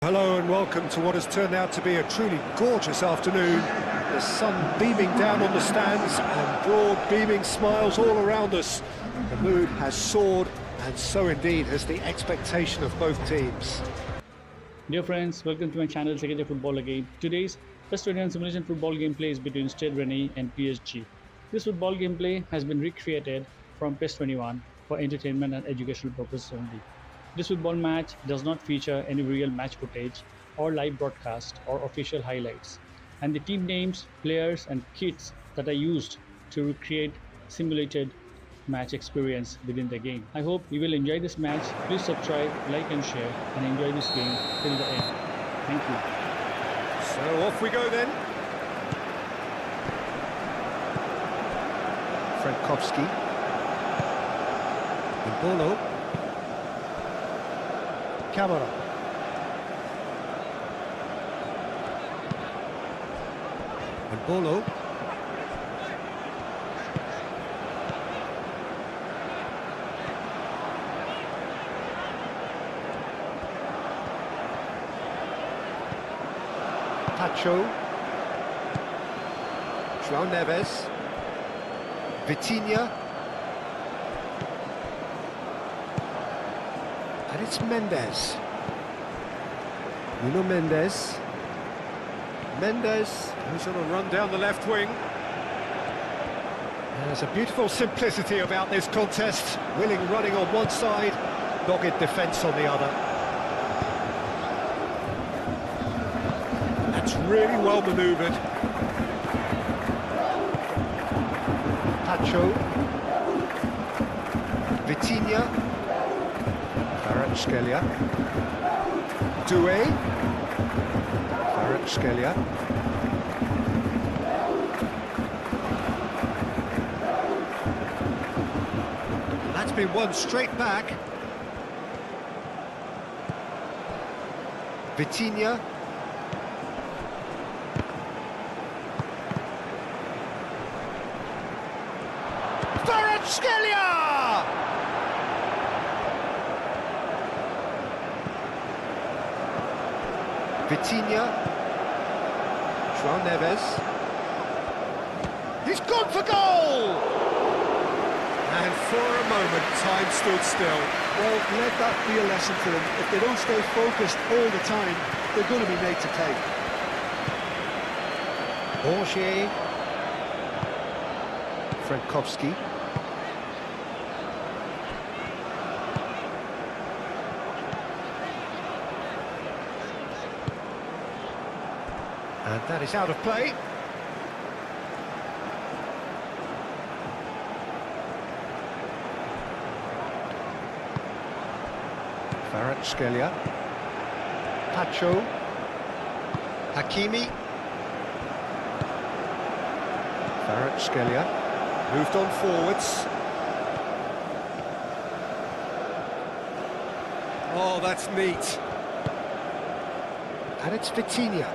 Hello and welcome to what has turned out to be a truly gorgeous afternoon. The sun beaming down on the stands and broad beaming smiles all around us. The mood has soared, and so indeed has the expectation of both teams. Dear friends, welcome to my channel Second Football again. Today's PES 21 simulation football gameplay is between Stade Rennais and PSG. This football gameplay has been recreated from PES 21 for entertainment and educational purposes only. This football match does not feature any real match footage or live broadcast or official highlights, and the team names, players and kits that are used to recreate simulated match experience within the game. I hope you will enjoy this match. Please subscribe, like and share and enjoy this game till the end. Thank you. So off we go then. Frankowski. Bolo. Camera. Bolo. Pacho, João Neves, Vitinha, and it's Mendes. Nuno Mendes. Mendes, who's on a run down the left wing. There's a beautiful simplicity about this contest. Willing running on one side, dogged defence on the other. That's really well manoeuvred. Pacho. Vitinha. Kvaratskhelia. Doué. Kvaratskhelia. That's been won straight back. Vitinha. Kvaratskhelia! Vitinha. João Neves. He's gone for goal! And for a moment, time stood still. Well, let that be a lesson for them. If they don't stay focused all the time, they're going to be made to pay. Borgier. Frankowski. And that is out of play. Kvaratskhelia. Pacho. Hakimi. Kvaratskhelia. Moved on forwards. Oh, that's neat. And it's Vitinha.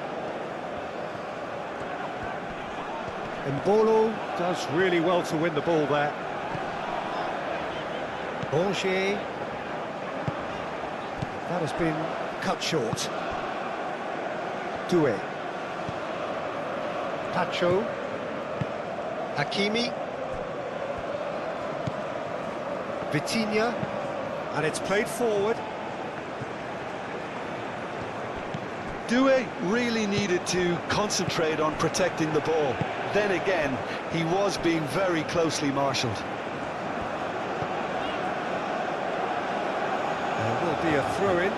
Bolo does really well to win the ball there. Borgier. That has been cut short. Doué. Pacho. Hakimi. Vitinha. And it's played forward. Doué really needed to concentrate on protecting the ball. Then again, he was being very closely marshalled. There will be a throw-in.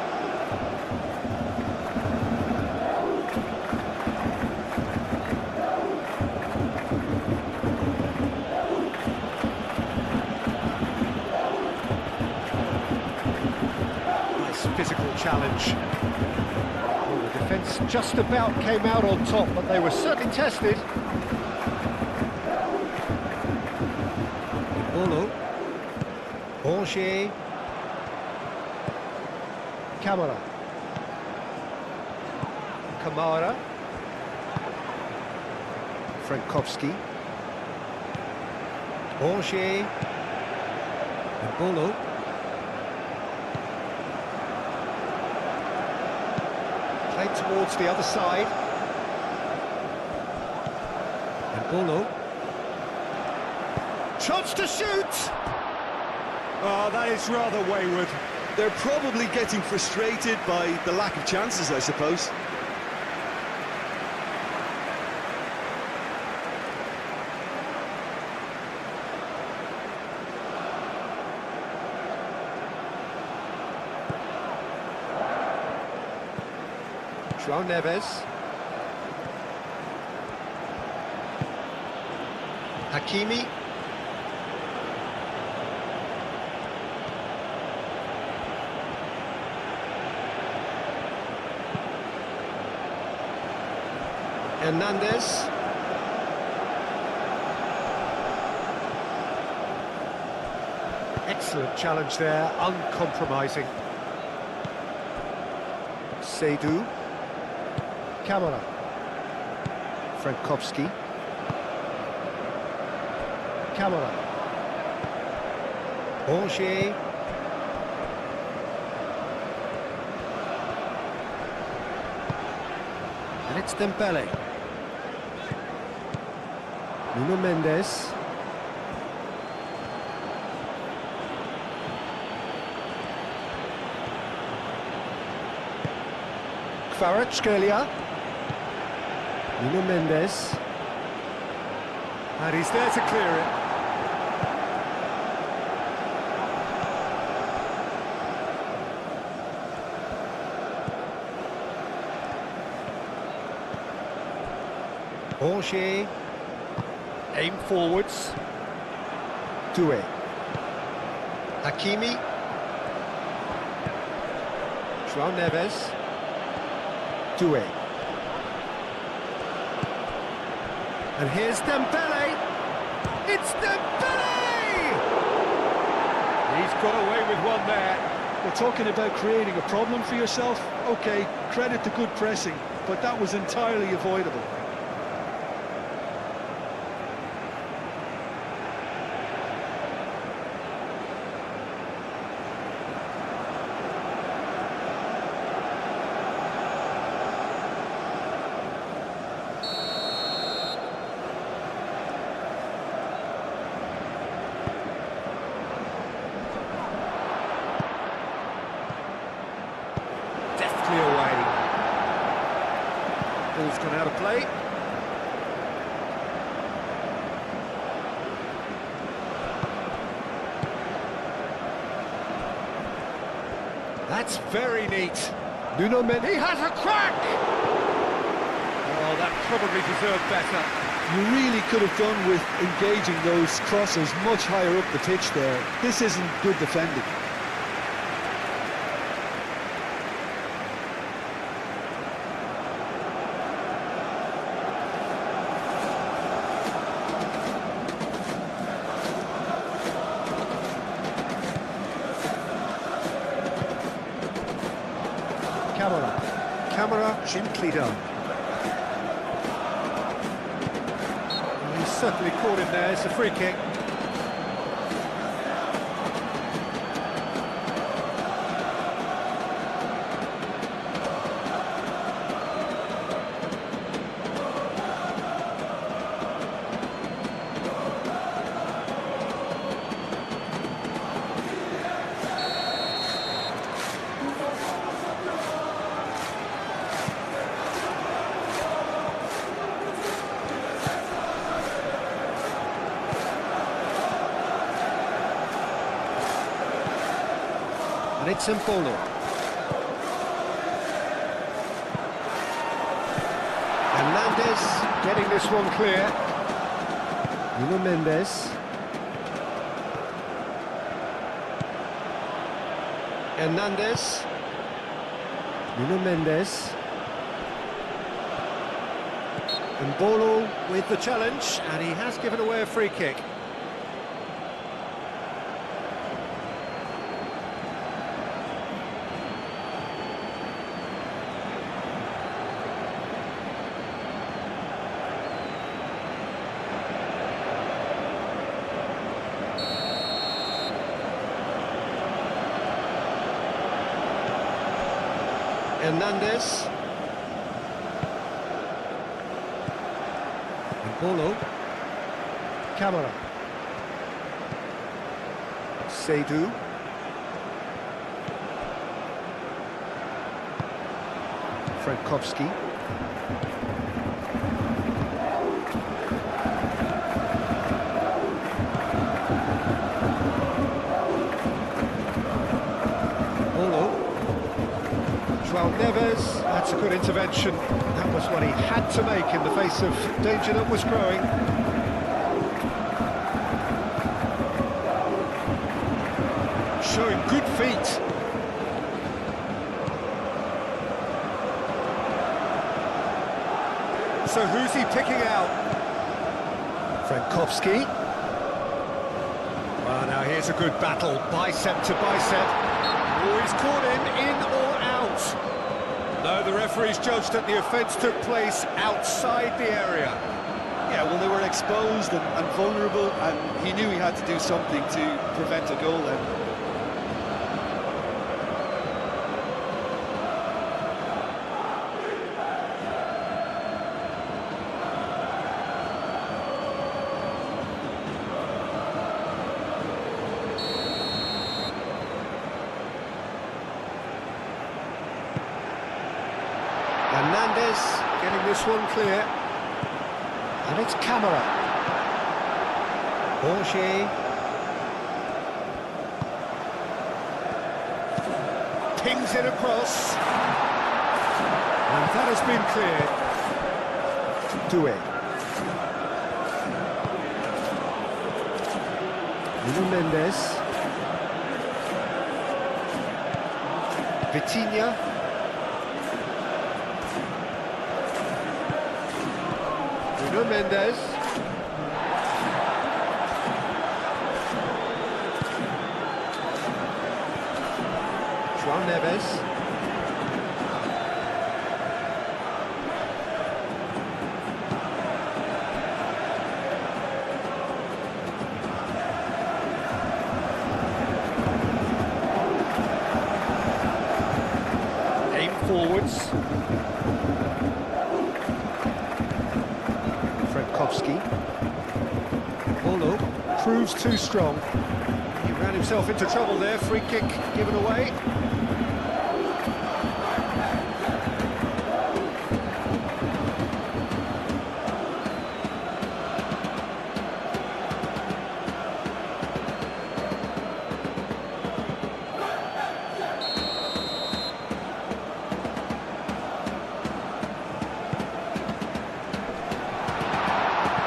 Nice physical challenge. Well, the defence just about came out on top, but they were certainly tested. Bolo. Borgier. Camera. Kamara. Frankowski. Borgier. Bolo. Played towards the other side. And Bolo. Chance to shoot! Oh, that is rather wayward. They're probably getting frustrated by the lack of chances, I suppose. João Neves. Hakimi. Hernandez. Excellent challenge there, uncompromising. Seydu. Camara. Frankowski. Camara. Angers. And it's Dembele. Nuno Mendes. Kvaratskhelia. Nuno Mendes. And he's there to clear it. Angers. Aim forwards. Doué. Hakimi. João Neves. Doué. And here's Dembele. It's Dembele! He's got away with one there. We're talking about creating a problem for yourself. OK, credit to good pressing, but that was entirely avoidable. Away. Ball's gone out of play. That's very neat. Nuno Mendes, he has a crack! Oh, that probably deserved better. You really could have done with engaging those crosses much higher up the pitch there. This isn't good defending. Camara gently done. Well, he's certainly caught him there. It's a free kick. And it's Bolo. Hernandez getting this one clear. Nuno Mendes. Hernandez. Nuno Mendes. And Bolo with the challenge, and he has given away a free kick. Hernandez. Polo. Camera. Seydu. Frankowski. Polo. João Neves. That's a good intervention. That was what he had to make in the face of danger that was growing. Showing good feet. So who's he picking out? Frankowski. Well, now here's a good battle, bicep to bicep. Oh, he's caught in or out? No, the referee's judged that the offence took place outside the area. Yeah, well, they were exposed and vulnerable, and he knew he had to do something to prevent a goal then. Hernandez getting this one clear. And it's Camera. Borgier. Pings it across. And that has been cleared. Doué. Nuno Mendes. Vitinha. Nuno Mendes. João Neves. Aim forwards. Frankowski. Polo proves too strong. He ran himself into trouble there. Free kick given away.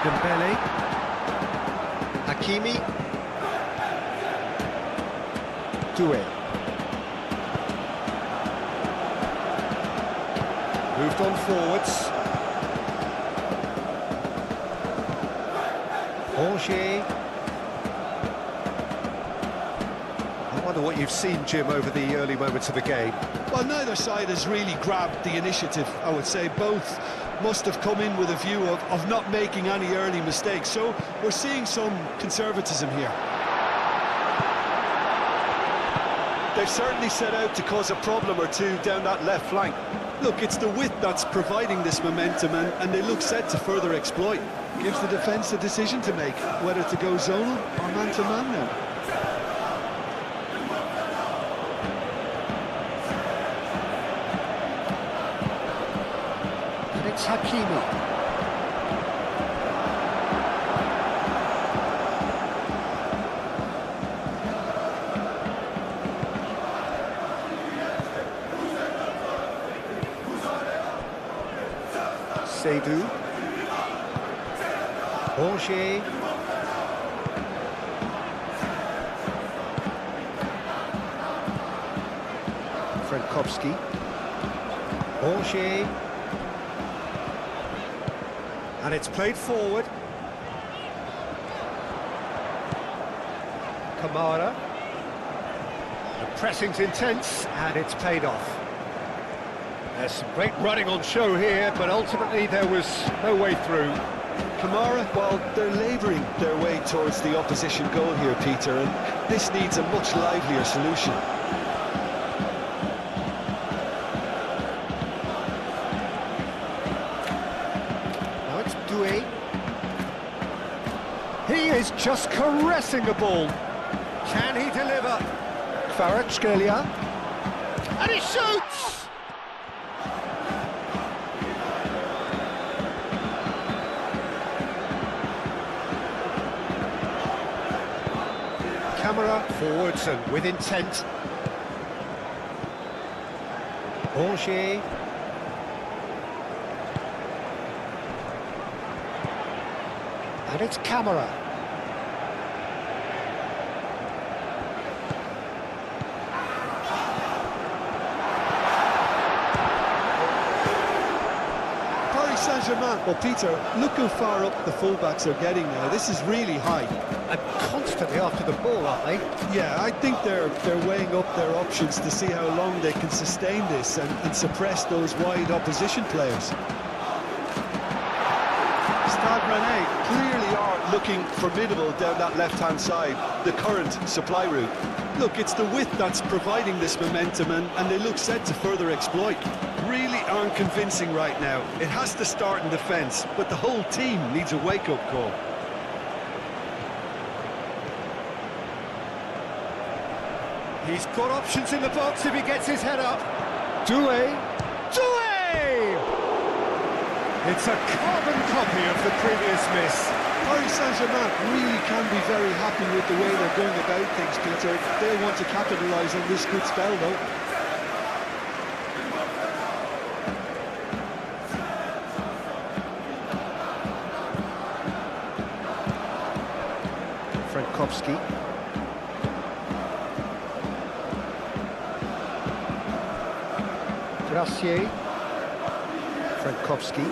Dembele. Hakimi. Doué. Moved on forwards. Borgier. I wonder what you've seen, Jim, over the early moments of the game. Well, neither side has really grabbed the initiative, I would say. Both must have come in with a view of not making any early mistakes. So we're seeing some conservatism here. They've certainly set out to cause a problem or two down that left flank. Look, it's the width that's providing this momentum, and they look set to further exploit. Gives the defence a decision to make, whether to go zonal or man-to-man now. And it's Hakimi. Seydu. Borgier. Frankowski. Borgier. And it's played forward. Kamara. The pressing's intense, and it's paid off. There's some great running on show here, but ultimately there was no way through. Kamara, well, they're labouring their way towards the opposition goal here, Peter, and this needs a much livelier solution. Now it's Doué. is just caressing the ball. Can he deliver? Kvaratskhelia. And he shoots! Camera forwards and with intent. Angers. And it's Camera. Paris Saint-Germain. Well, Peter, look how far up the fullbacks are getting now. This is really high. And constantly after the ball, aren't they? Yeah, I think they're weighing up their options to see how long they can sustain this and suppress those wide opposition players. Stade Rennais clearly are looking formidable down that left-hand side, the current supply route. Look, it's the width that's providing this momentum, and they look set to further exploit. Really aren't convincing right now. It has to start in defence, but the whole team needs a wake-up call. He's got options in the box if he gets his head up. Doué! It's a carbon copy of the previous miss. Paris Saint-Germain really can be very happy with the way they're going about things, Peter. They want to capitalise on this good spell, though. Frankowski. Gracier. Frankowski.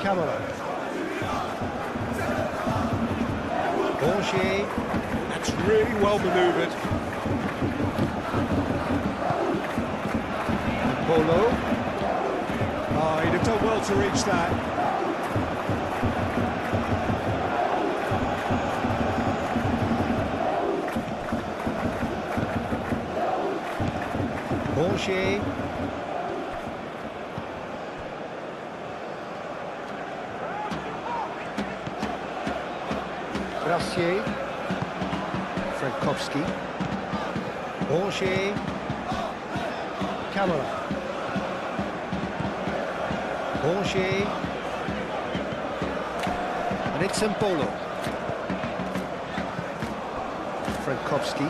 Camera. Angers. That's really well manoeuvred. Polo. Oh, he'd have done well to reach that. Angers. Gracier. Frankowski. Angers. Camera. Angers. And it's Mbolo. Frankowski.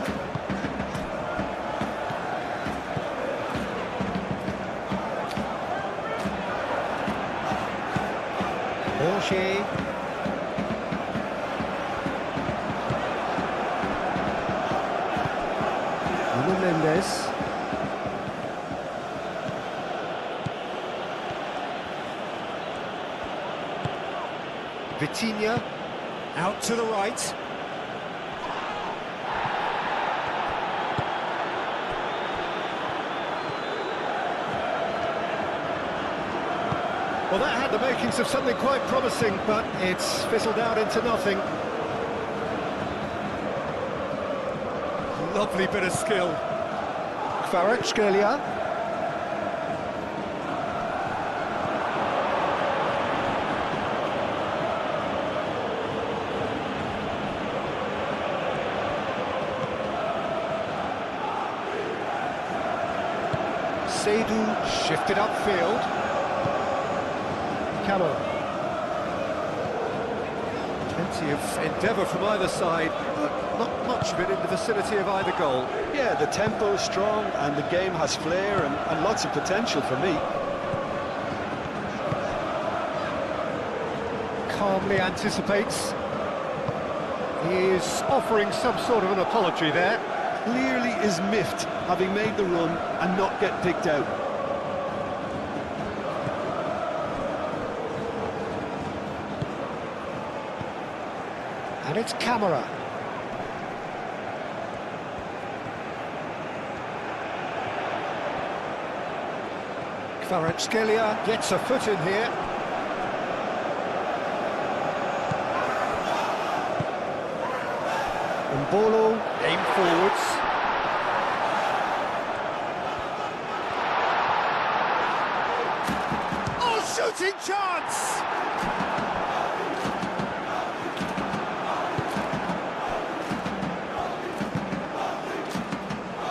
Angers. Nuno Mendes. Vitinha out to the right. Well, that had the makings of something quite promising, but it's fizzled out into nothing. Lovely bit of skill. Kvaratskhelia. Seydoux shifted upfield. Camera. Plenty of endeavour from either side, but not much of it in the vicinity of either goal. Yeah, the tempo is strong and the game has flair and lots of potential for me. Calmly anticipates. He is offering some sort of an apology there. Clearly is miffed, having made the run and not get picked out. And it's Camera. Kvaratskhelia gets a foot in here. Mbolo aim forwards. Oh, shooting chance!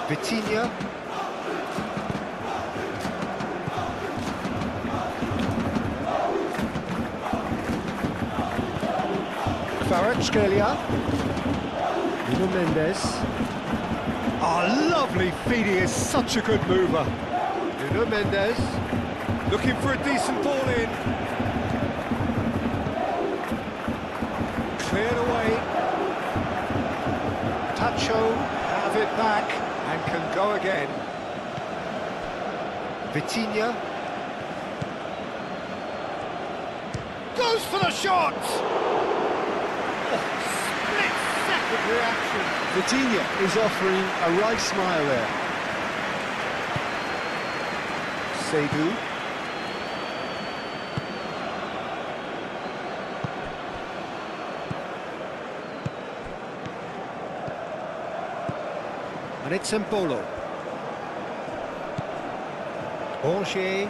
Vitinha. Kvaratskhelia. Nuno Mendes. Oh, lovely feed, he is such a good mover. Nuno Mendes, looking for a decent ball in. Cleared away. Tacho have it back and can go again. Vitinha. Goes for the shot! Split-second reaction. Vitinha is offering a right smile there. Seydu. And it's Embolo. Angers.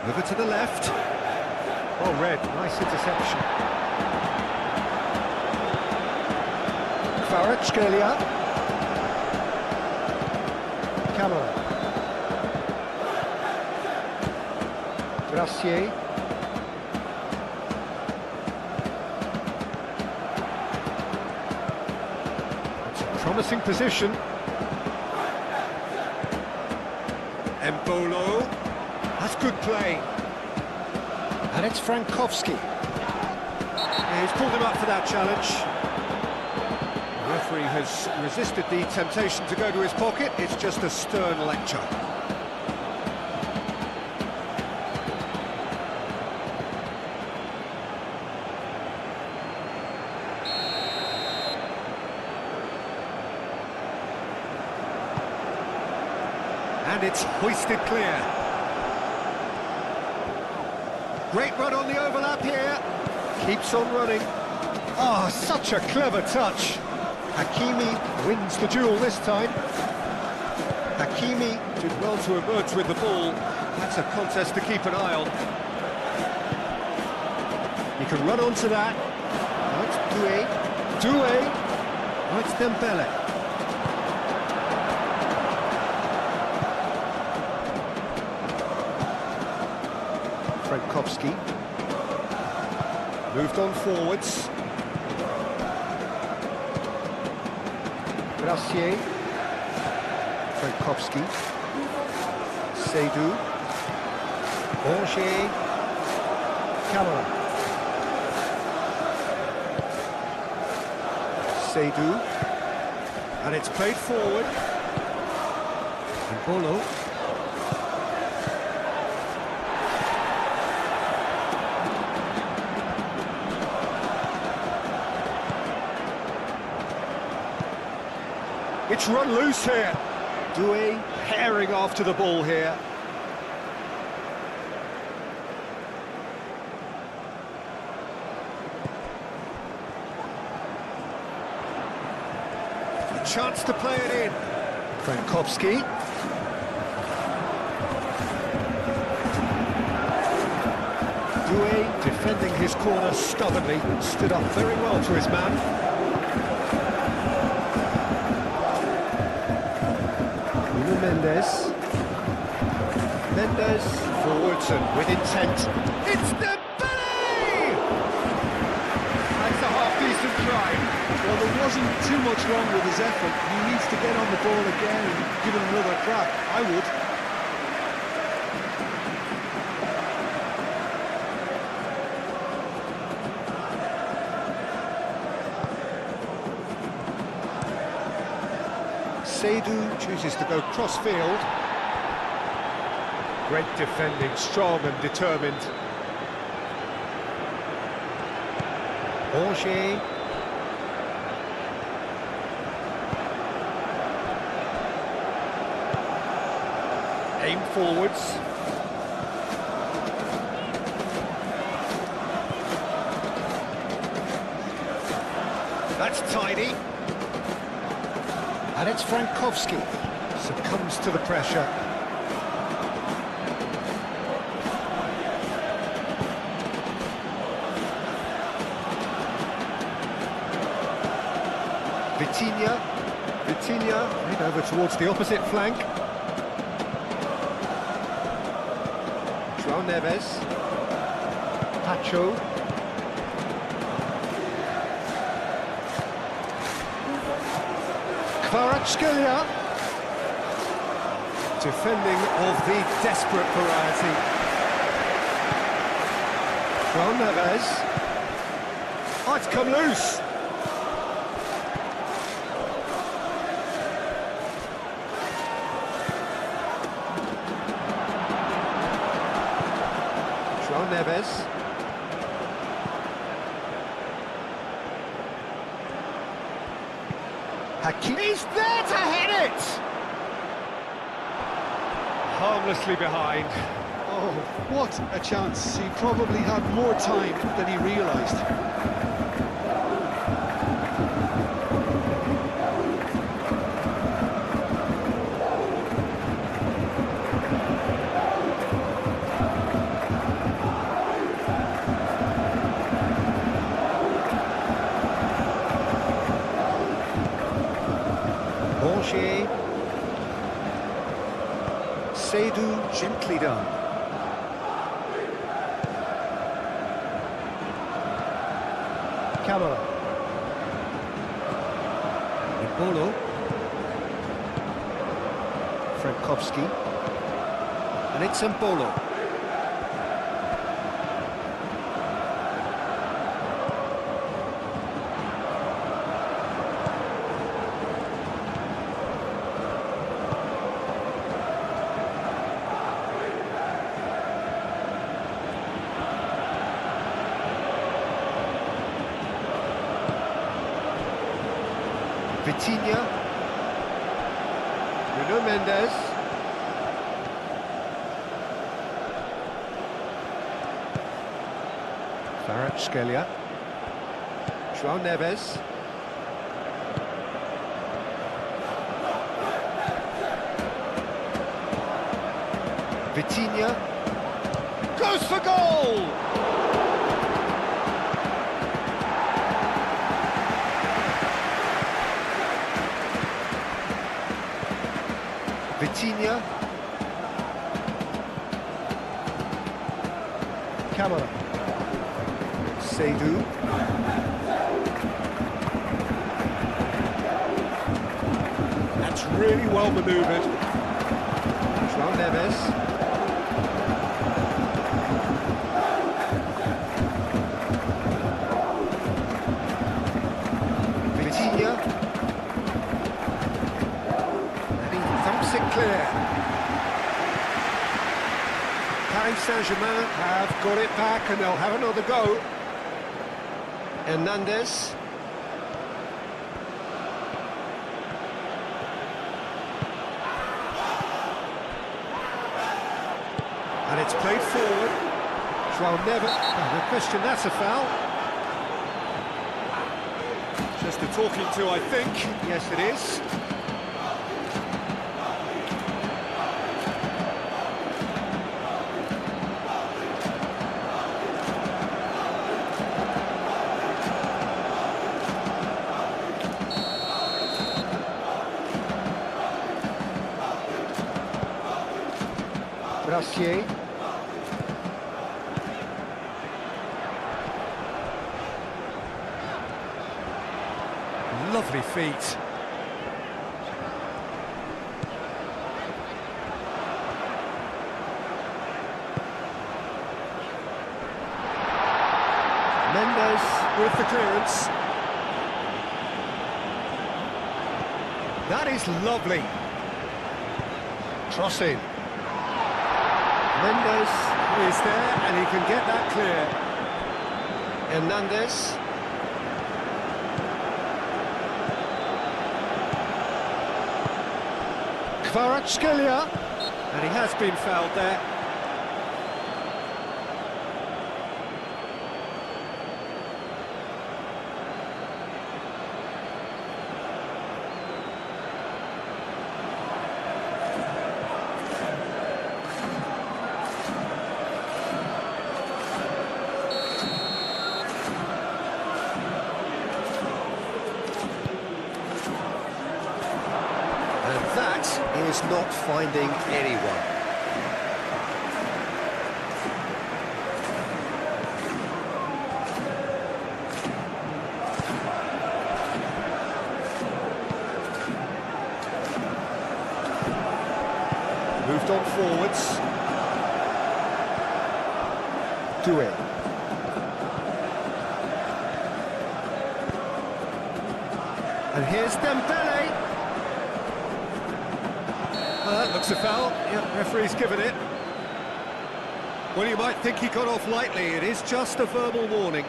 Over to the left. Oh, Red, nice interception. Kvaratskhelia. Camera. Gracier. It's a promising position. Embolo. That's good play. And it's Frankowski. Yeah, he's pulled him up for that challenge. The referee has resisted the temptation to go to his pocket. It's just a stern lecture. And it's hoisted clear. Great run on the overlap here. Keeps on running. Oh, such a clever touch. Hakimi wins the duel this time. Hakimi did well to emerge with the ball. That's a contest to keep an eye on. He can run onto that. Oh, it's Doué. Doué. Oh, it's Dembele. Frankowski. Moved on forwards. Gracier. Frankowski. Seydu. Angers. Camera. Seydu. And it's played forward. Embolo. It's run loose here. Doué herring after the ball here. A chance to play it in. Frankowski. Doué defending his corner stubbornly, stood up very well to his man. Mendes. Mendes forwards and with intent. It's Dembele! That's a half-decent try. Well, there wasn't too much wrong with his effort. He needs to get on the ball again and give it another crack. I would. Seydu chooses to go cross-field. Great defending, strong and determined. Angers. Aim forwards. That's tidy. And it's Frankowski, succumbs to the pressure. Vitinha, head over towards the opposite flank. João Neves. Pacho. Kvaratskhelia. Defending of the desperate variety. João Neves. Oh, it's come loose. João Neves. He's there to hit it! Harmlessly behind. Oh, what a chance. He probably had more time than he realised. Seydou, gently done. Camera. Mbolo. Frankowski. And it's Mbolo. Vitinha, Nuno Mendes, Kvaratskhelia, João Neves, Vitinha, goes for goal! Vitinha. Camera. Seydou. That's really well manoeuvred. João Neves. Vitinha. Clear. Paris Saint-Germain have got it back and they'll have another go. Hernandez. And it's played forward. João Neves. No question, that's a foul. Just a talking to, I think. Yes, it is. Brassier. Lovely feet. Mendes with the clearance. That is lovely. Crossing. Mendes is there and he can get that clear. Hernandez. Kvaratskhelia, and he has been fouled there. that is not finding anyone. Moved on forwards. Doué. And here's Dembele. That looks a foul. Yeah, referee's given it. Well, you might think he got off lightly. It is just a verbal warning.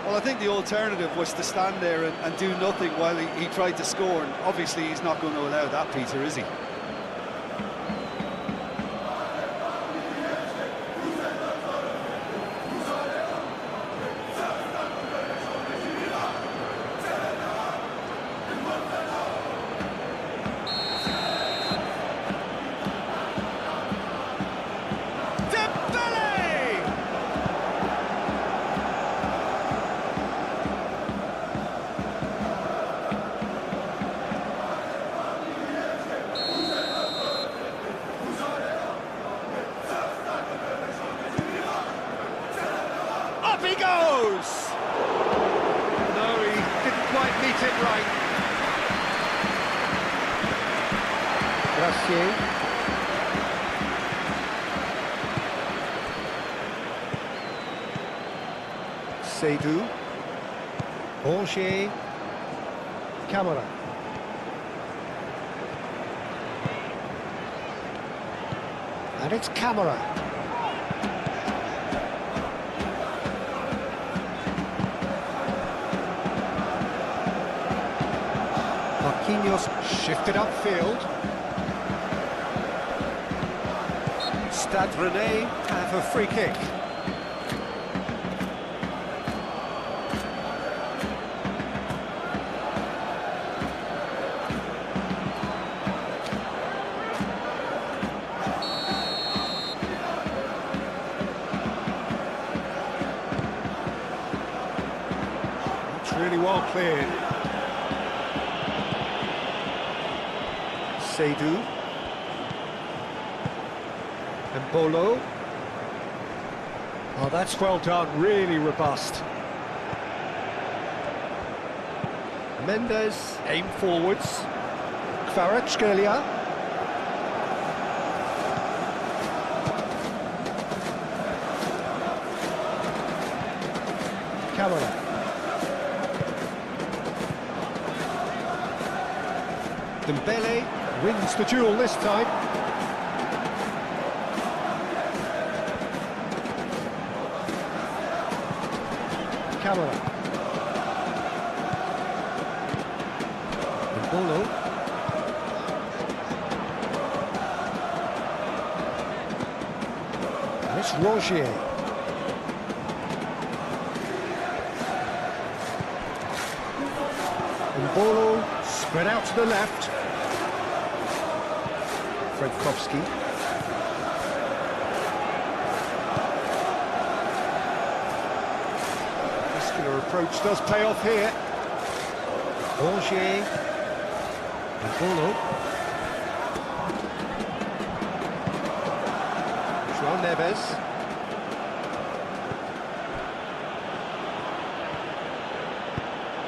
Well, I think the alternative was to stand there and do nothing while he tried to score, and obviously he's not going to allow that, Peter, is he? Up he goes! No, he didn't quite meet it right. Gracier. Seydou. Rongier. Camara. And it's Camara. Marquinhos shifted upfield. Stade Rennais have a free kick. It's really well cleared. Seydou. And Bolo. Oh, that's well done, really robust. Mendes, aim forwards. Kvaratskhelia. Camara. Dembele wins the duel this time. Camara. Bolo. And it's Rongier. And Bolo spread out to the left. Fredkowski. Muscular approach does pay off here. Rongier. And Bolo. João Neves.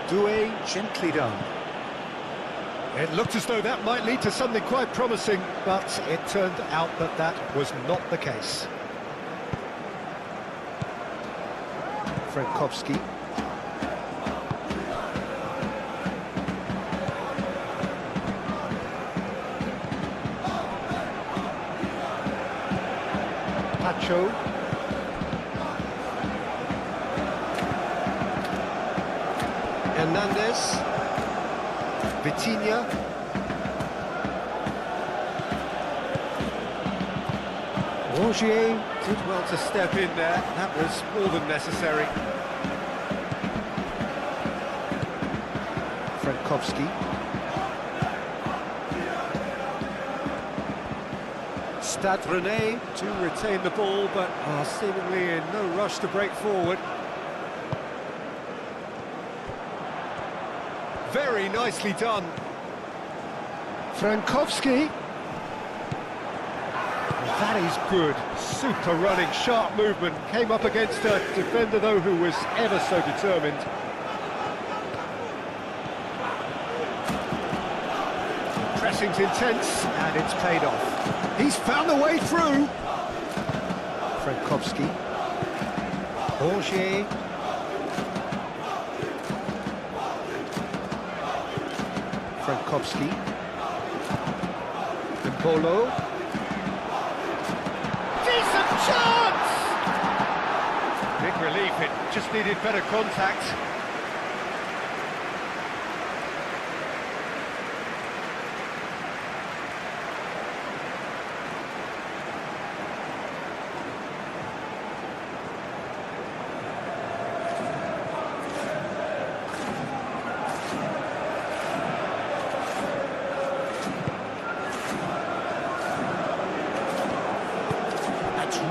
Doué, gently done. It looked as though that might lead to something quite promising, but it turned out that that was not the case. Fredkowski. Pacho. Hernandez. Vitinha. Rongier did well to step in there. That was more than necessary. Fredkowski. Stade Rennais to retain the ball, but are seemingly in no rush to break forward. Very nicely done. Frankowski. That is good. Super running, sharp movement. Came up against a defender, though, who was ever so determined. Pressing's intense, and it's paid off. He's found the way through. Frankowski. Borgier. Frankowski. And Bolo. Decent chance! Big relief, it just needed better contact.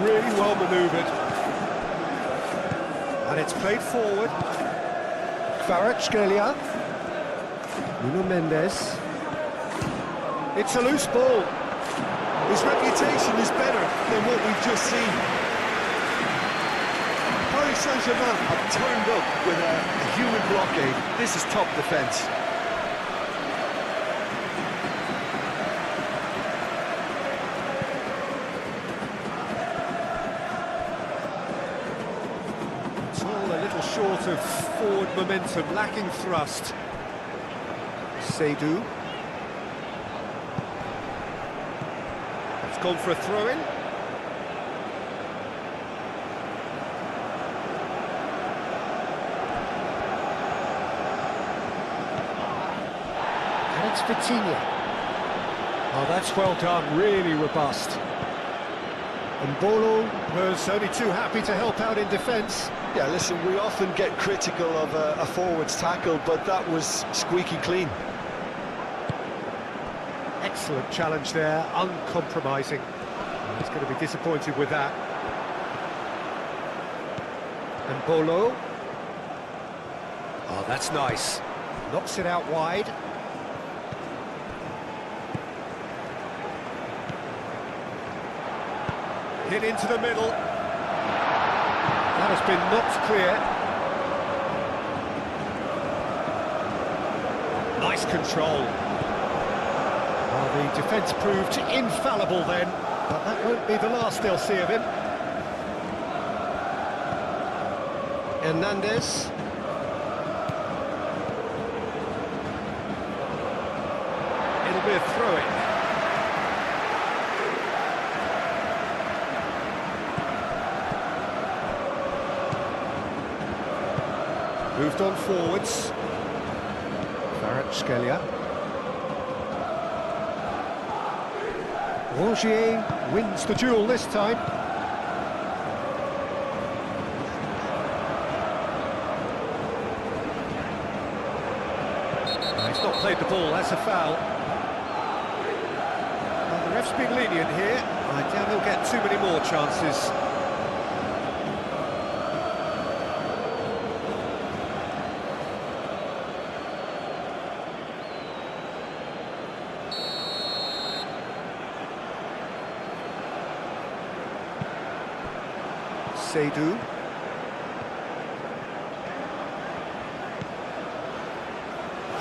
Really well manoeuvred, and it's played forward. Kvaratskhelia, Nuno Mendes. It's a loose ball. His reputation is better than what we've just seen. Paris Saint-Germain have turned up with a human blockade. This is top defence. Short of forward momentum, lacking thrust. Seydoux. It's gone for a throw-in. And it's Vitinha. Oh, that's well done, really robust. And Bolo was only too happy to help out in defence. Yeah, listen, we often get critical of a forward's tackle, but that was squeaky clean. Excellent challenge there, uncompromising. He's going to be disappointed with that. And Bolo. Oh, that's nice. Knocks it out wide. Hit into the middle. That has been knocked clear. Nice control. Well, the defence proved infallible then, but that won't be the last they'll see of him. Hernandez. It'll be a throw-in. Moved on forwards. Kvaratskhelia. Borgier wins the duel this time. He's not played the ball, that's a foul. Well, the ref's been lenient here. I doubt he'll get too many more chances. Seydoux.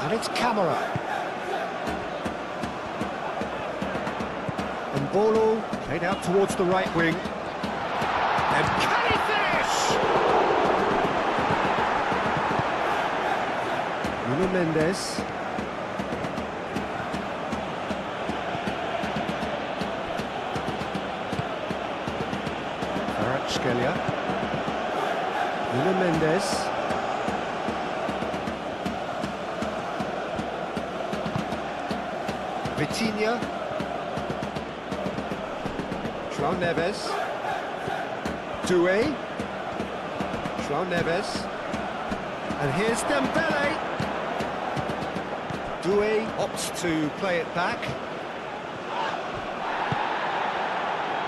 And it's Camara. And Bolo played out towards the right wing. And can he finish? Nuno Mendes. Kvaratskhelia. Nuno Mendes. Vitinha. João Neves. Doué. João Neves. And here's Dembele. Doué opts to play it back.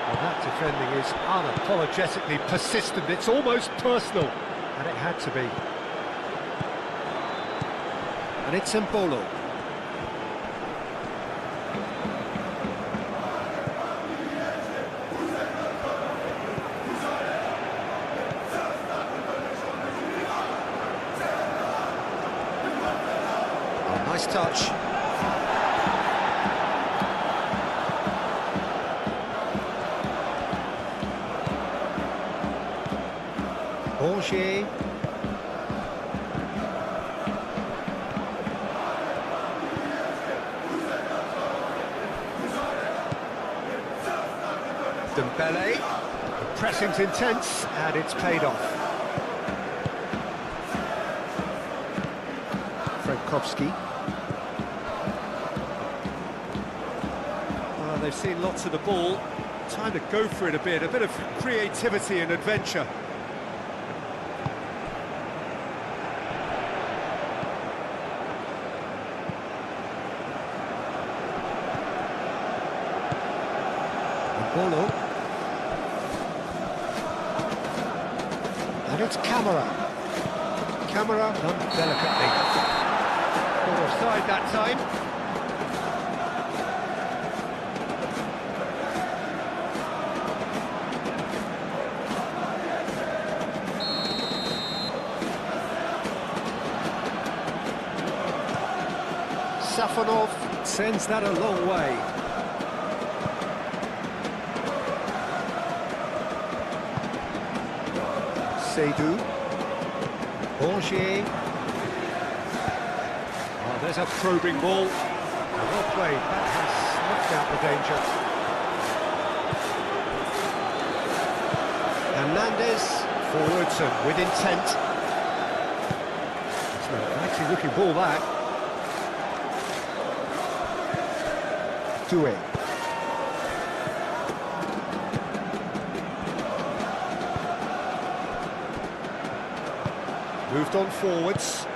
Well, that defending is unapologetically persistent. It's almost personal, and it had to be. And it's Mbolo. nice touch. Bourget. Dembele. The pressing's intense and it's paid off. Frankowski. Well, they've seen lots of the ball. Time to go for it a bit of creativity and adventure. Bolo. And it's Camara. Camara done delicately. Caught offside that time. Safonov sends that a long way. Seydou. Bourget. Oh, there's a probing ball. Well played. That has snuffed out the danger. Hernandez forwards and with intent. It's a nicely looking ball that. Doué. Moved on forwards.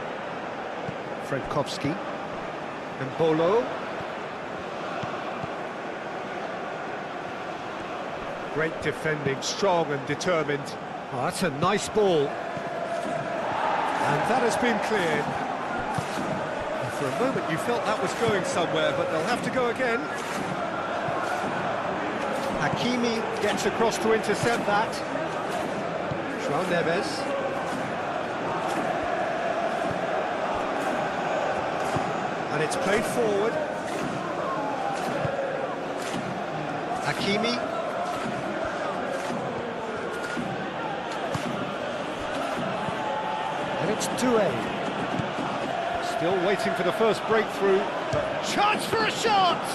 Frankowski. And Bolo. Great defending, strong and determined. Oh, that's a nice ball. And that has been cleared. And for a moment you felt that was going somewhere, but they'll have to go again. Hakimi gets across to intercept that. João Neves. And it's played forward. Hakimi. And it's Doué. Still waiting for the first breakthrough. Chance for a shot!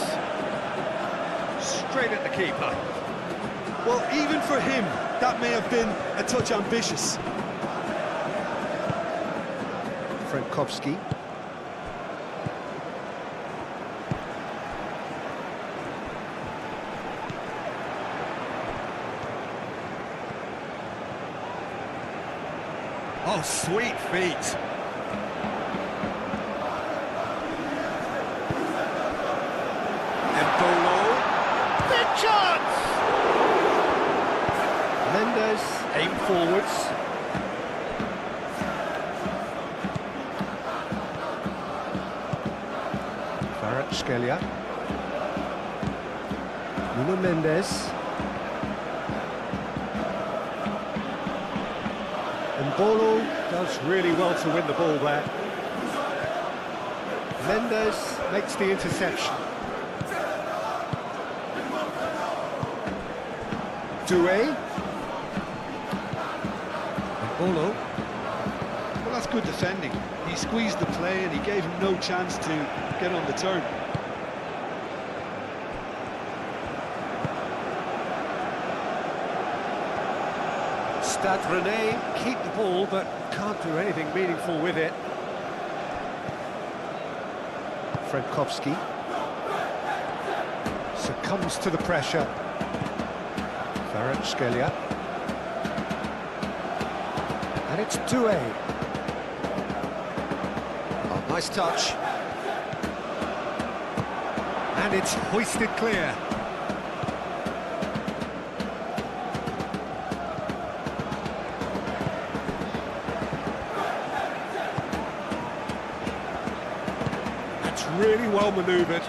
Straight at the keeper. Well, even for him, that may have been a touch ambitious. Frankowski. Oh, sweet feet. Embolo. Big chance! Mendes, aim forwards. FLASHSCORE. Nuno Mendes. Bolo does really well to win the ball there. Mendes makes the interception. Doué. Bolo. Well, that's good defending. He squeezed the play and he gave him no chance to get on the turn. Stade Rennais keep the ball but can't do anything meaningful with it. Frankowski succumbs to the pressure. FLASHSCORE. And it's Doué. Oh, nice touch. And it's hoisted clear. Really well manoeuvred.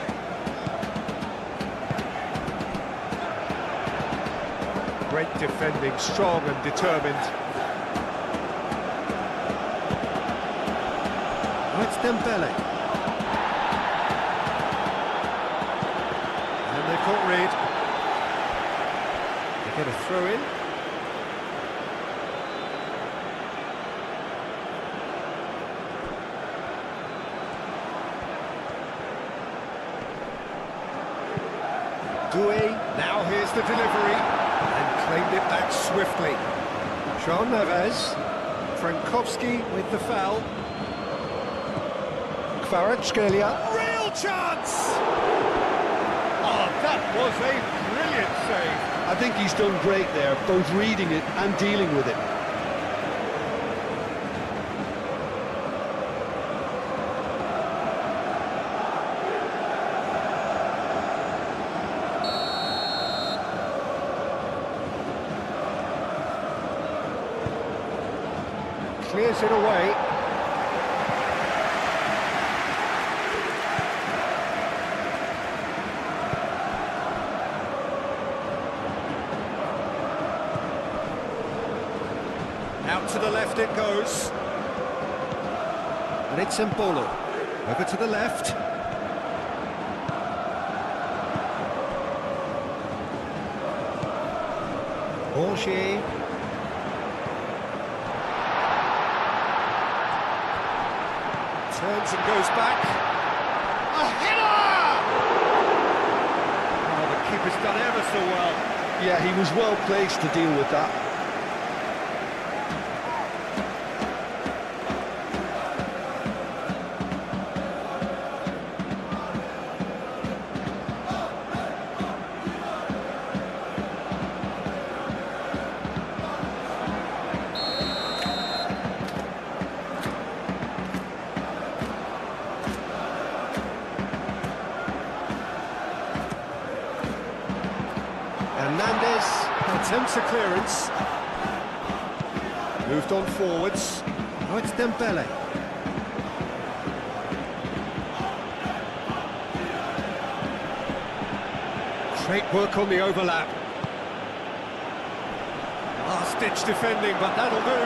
Great defending, strong and determined. It's Dembele. throw in. Doué, now here's the delivery, and claimed it back swiftly. João Neves, Frankowski with the foul. Kvaratskhelia. Real chance! Oh, that was a brilliant save. I think he's done great there, both reading it and dealing with it. Clears it away. Out to the left it goes. And it's Mbolo. Over to the left. Borgier. Turns and goes back. A header! Oh, the keeper's done ever so well. Yeah, he was well placed to deal with that. Hernandez attempts a clearance. Moved on forwards. Now it's Dembele. Great work on the overlap. Last-ditch defending, but that'll do.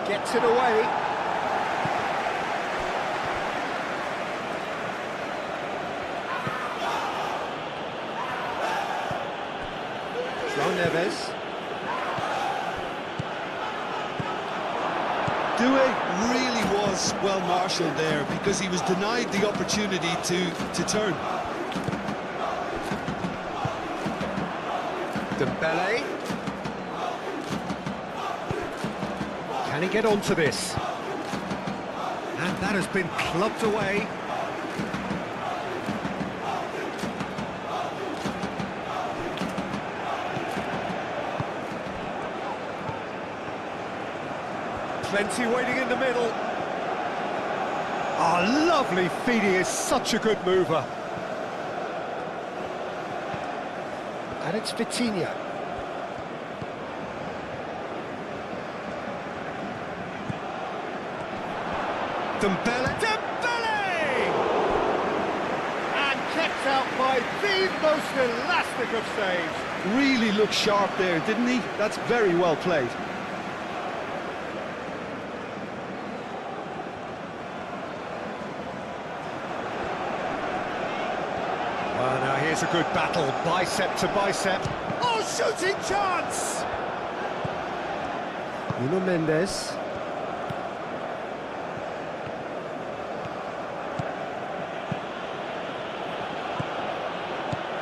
Gets it away. João Neves. Doué really was well marshalled there because he was denied the opportunity to turn. Dembele. Can he get onto this? And that has been clubbed away. Plenty waiting in the middle. Oh, lovely feed, he is such a good mover. And it's Vitinha. Dembele! And kept out by the most elastic of saves. Really looked sharp there, didn't he? That's very well played. Well, now here's a good battle, bicep to bicep. Oh, shooting chance! Nuno Mendes.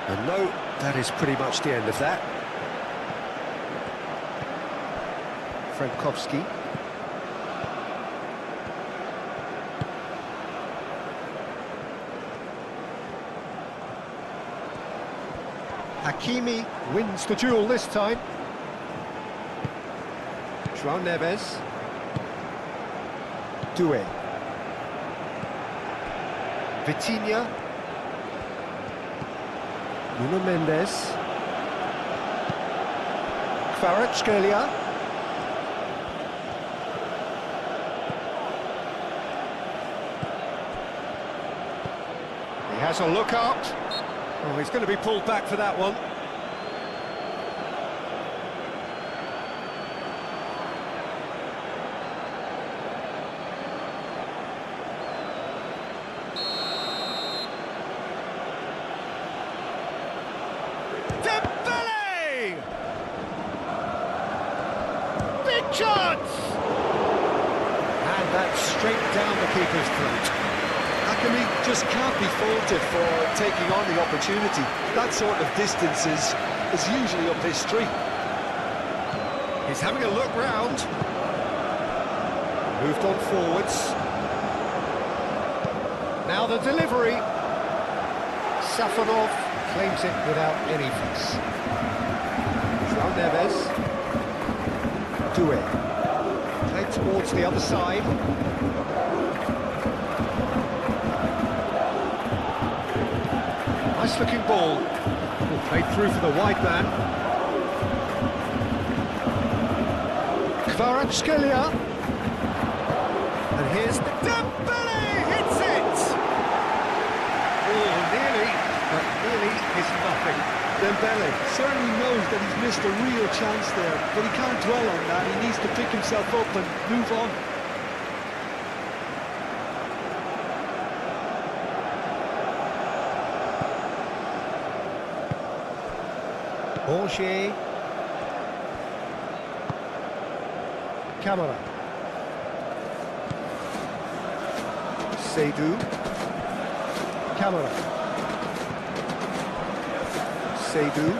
And no, that is pretty much the end of that. Frankowski. Hakimi wins the duel this time. João Neves. Doué. Vitinha. Nuno Mendes. Kvaratskhelia. He has a look up. Oh, he's going to be pulled back for that one. chance! And that's straight down the keeper's throat. Hakimi just can't be faulted for taking on the opportunity. That sort of distance is usually up his street. He's having a look round. Moved on forwards. Now the delivery. Safonov claims it without any fuss. João Neves. Doué. Played towards the other side. Nice looking ball. Played through for the wide man. Kvaratskhelia. And here's Dembele hits it! Oh, nearly, but nearly is nothing. Dembele certainly knows that he's missed a real chance there, but he can't dwell on that. He needs to pick himself up and move on. Borgier. Camara. Seydou. Camara. Seydou.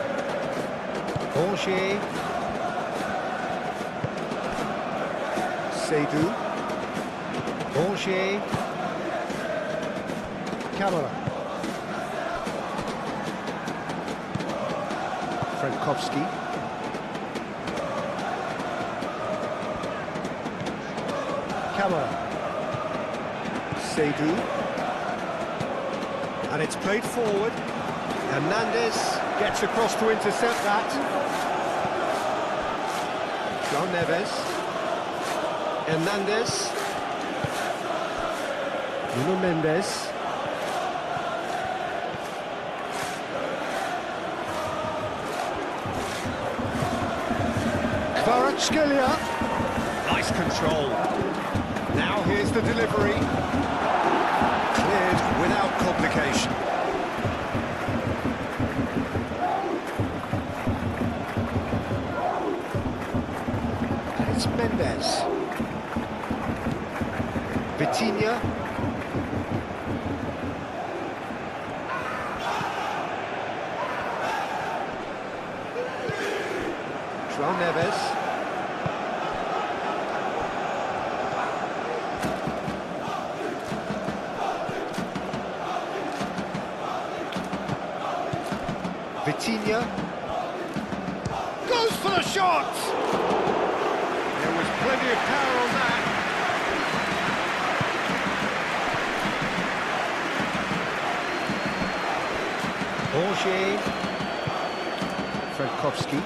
Borgier. Seydou. Borgier. Camara. Frankowski. Camara. Seydou. And it's played forward. Hernandez gets across to intercept that. João Neves. Hernandez. Nuno Mendes. Kvaratskhelia. Nice control. Now here's the delivery. Cleared without complication. And it's Mendes. Vitinha. João Neves. Vitinha goes for the shot. There was plenty of power on that. Borgier. Frankowski.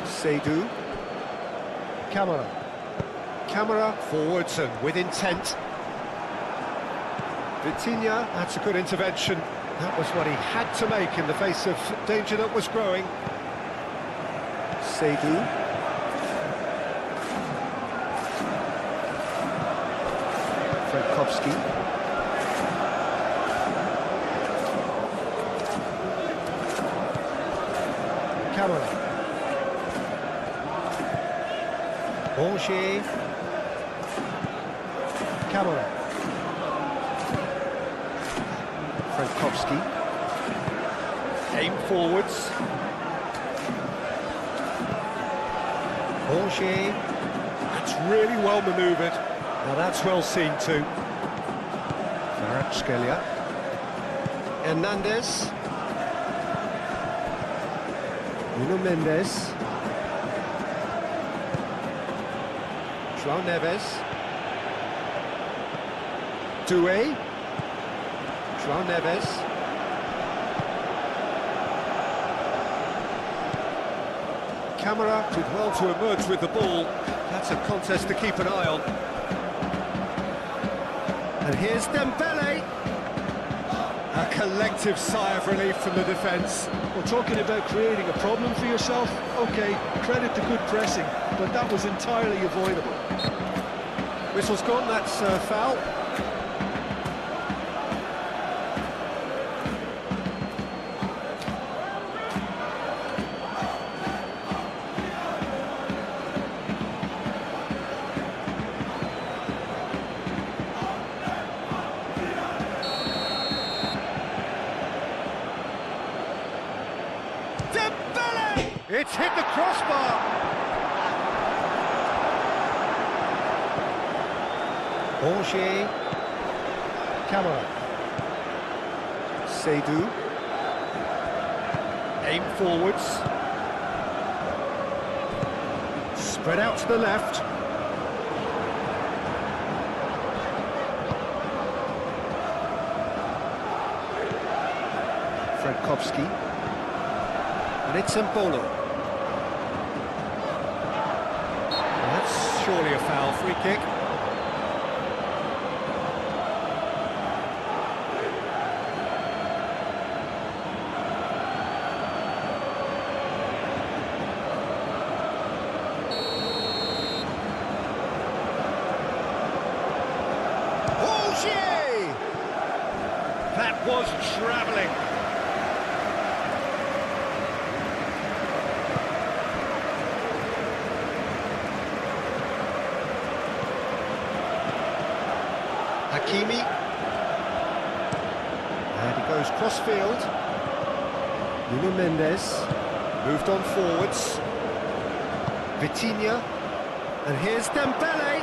Seydou. Camara. Camara forwards and with intent. Vitinha, that's a good intervention. That was what he had to make in the face of danger that was growing. Seydou. Frankowski. Camara. Borgier. Camara. Frankowski. Aim forwards. Borgier. That's really well manoeuvred. Now that's well seen too. Kvaratskhelia. Hernandez. Nuno Mendes. João Neves. Doué. João Neves. Camara did well to emerge with the ball. That's a contest to keep an eye on. And here's Dembele. A collective sigh of relief from the defence. Well, talking about creating a problem for yourself, OK, credit to good pressing, but that was entirely avoidable. Whistle's gone, that's a foul. It's hit the crossbar. Angers. Camera. Seydoux. Aim forwards. Spread out to the left. Frankowski. And it's Mbolo. That's surely a foul. Free kick. That was travelling. Hakimi. And he goes cross-field. Nuno Mendes. Moved on forwards. Vitinha. And here's Dembele.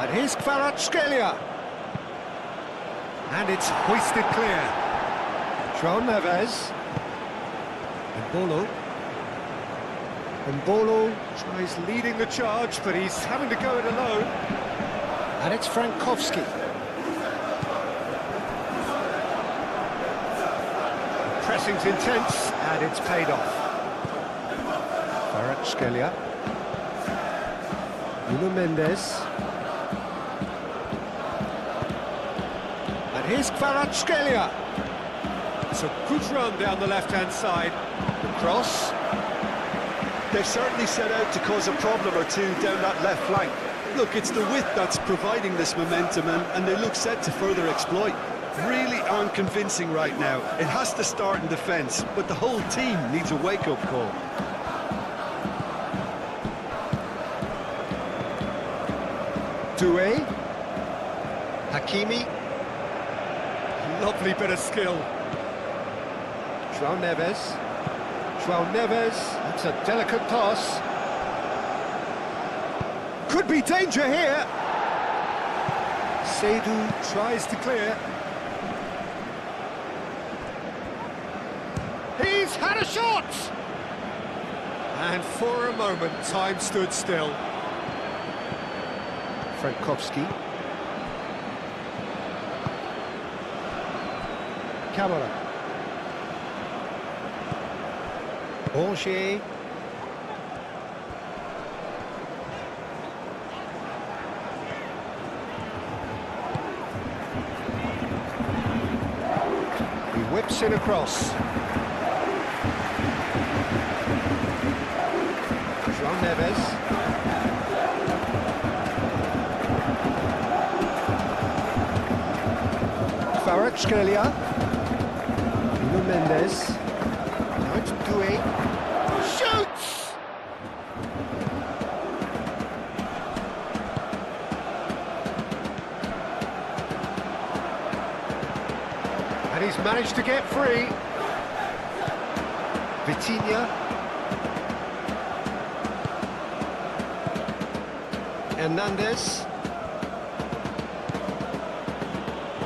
And here's Kvaratskhelia. And it's hoisted clear. João Neves. Mbolo. Mbolo tries leading the charge, but he's having to go it alone. And it's Frankowski. The pressing's intense, and it's paid off. Kvaratskhelia. Nuno Mendes. Here's Kvaratskhelia. It's a good run down the left-hand side. The cross. They've certainly set out to cause a problem or two down that left flank. Look, it's the width that's providing this momentum, and they look set to further exploit. Really aren't convincing right now. It has to start in defence, but the whole team needs a wake-up call. Doué. Hakimi. Lovely bit of skill. João Neves. João Neves. That's a delicate pass. Could be danger here. Seydoux tries to clear. He's had a shot! And for a moment, time stood still. Frankowski. Camera. Angers. He whips it across. João Neves. Kvaratskhelia. Nuno Mendes. Now it's Doué. Shoots! And he's managed to get free. Vitinha. Hernandez.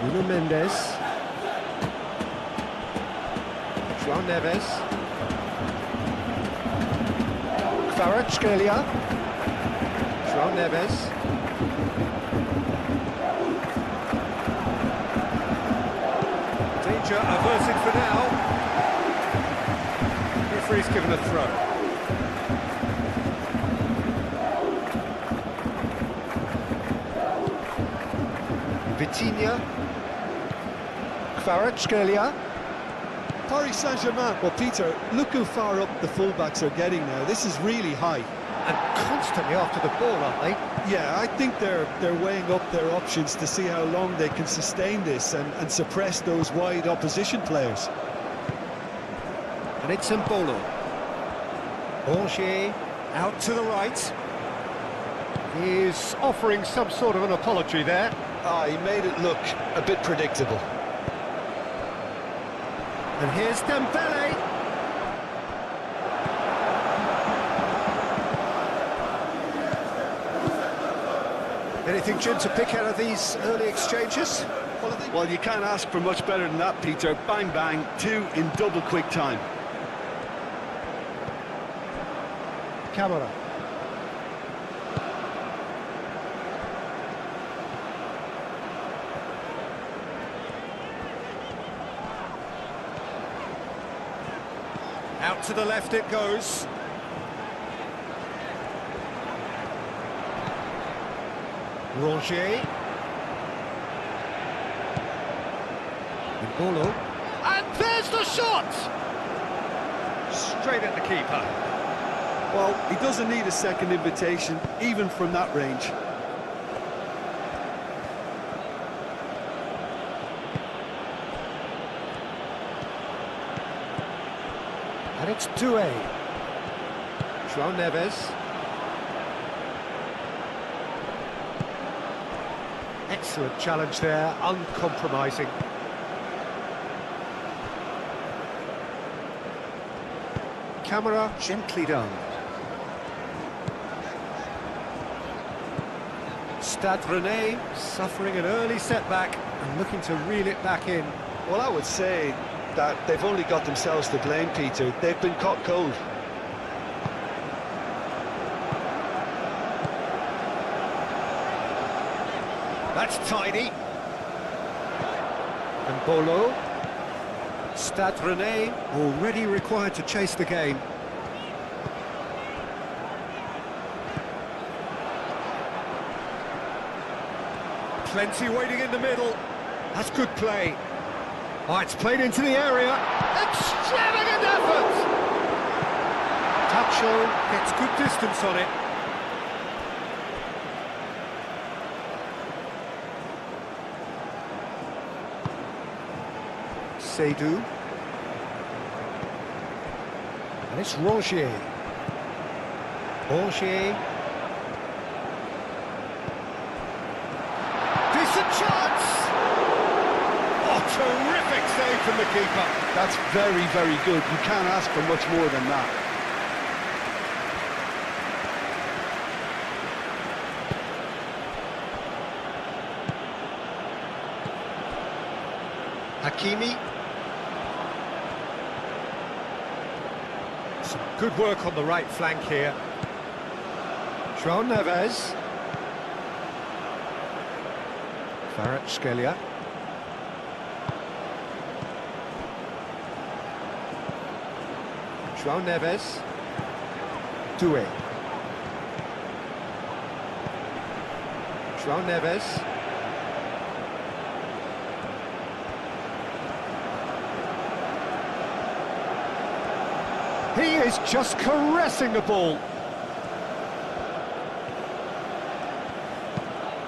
Nuno Mendes. João Neves. Kvaratskhelia. João Neves. Danger averted for now. Referee's given a throw. Vitinha. Kvaratskhelia. Paris Saint-Germain, well, Peter, look how far up the fullbacks are getting now. This is really high. And constantly after the ball, aren't they? Yeah, I think they're weighing up their options to see how long they can sustain this and suppress those wide opposition players. And it's Mbolo. Angers out to the right. He's offering some sort of an apology there. He made it look a bit predictable. And here's Dembele. Anything, Jim, to pick out of these early exchanges? Well, you can't ask for much better than that, Peter. Bang, bang, two in double quick time. Camera. Out to the left it goes. Rongier. Bolo. And there's the shot! Straight at the keeper. Well, he doesn't need a second invitation, even from that range. And it's 2-A. João Neves. Excellent challenge there, uncompromising. Camera gently done. Stade Rennais suffering an early setback and looking to reel it back in. Well, I would say that they've only got themselves to blame, Peter. They've been caught cold. That's tidy. And Bolo. Stade Rennais already required to chase the game. Plenty waiting in the middle. That's good play. Oh, it's played into the area. Extravagant effort! Tacho gets good distance on it. Seydoux. And it's Rongier. Rongier. Decent chance! Oh, terrific save from the keeper. That's very, very good. You can't ask for much more than that. Hakimi. Some good work on the right flank here. João Neves. FLASHSCORE. João Neves. Doué. João Neves. He is just caressing the ball.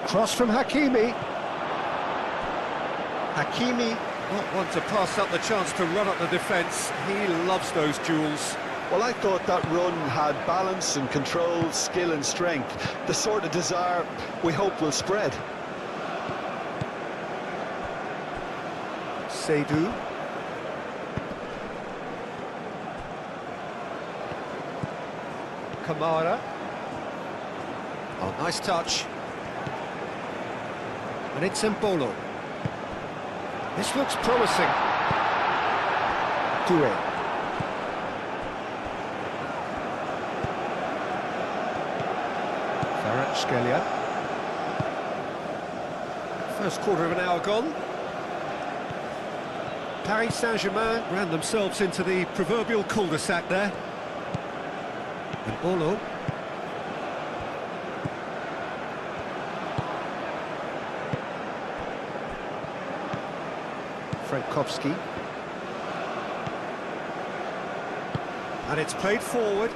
Cross from Hakimi. Hakimi, not one to pass up the chance to run up the defence. He loves those duels. Well, I thought that run had balance and control, skill and strength. The sort of desire we hope will spread. Seydoux. Kamara. Oh, nice touch. And it's Mbolo. This looks promising. Doué. FLASHSCORE. First quarter of an hour gone. Paris Saint-Germain ran themselves into the proverbial cul-de-sac there. And Bolo. Frankowski. And it's played forward.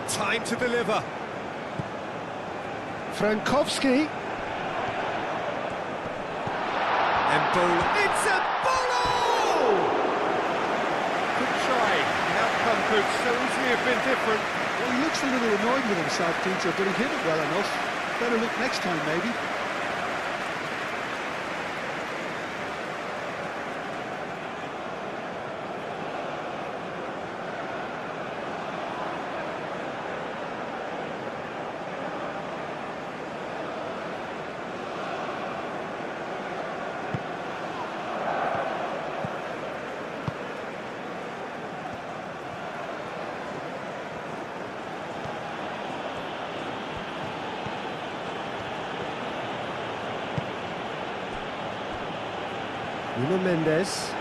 Time to deliver. Frankowski. Mbolo. It's a Mbolo! Good try. The outcome could so easily have been different. Well, he looks a little annoyed with himself, Peter, but he hit it well enough. Better look next time, maybe. Nuno Mendes.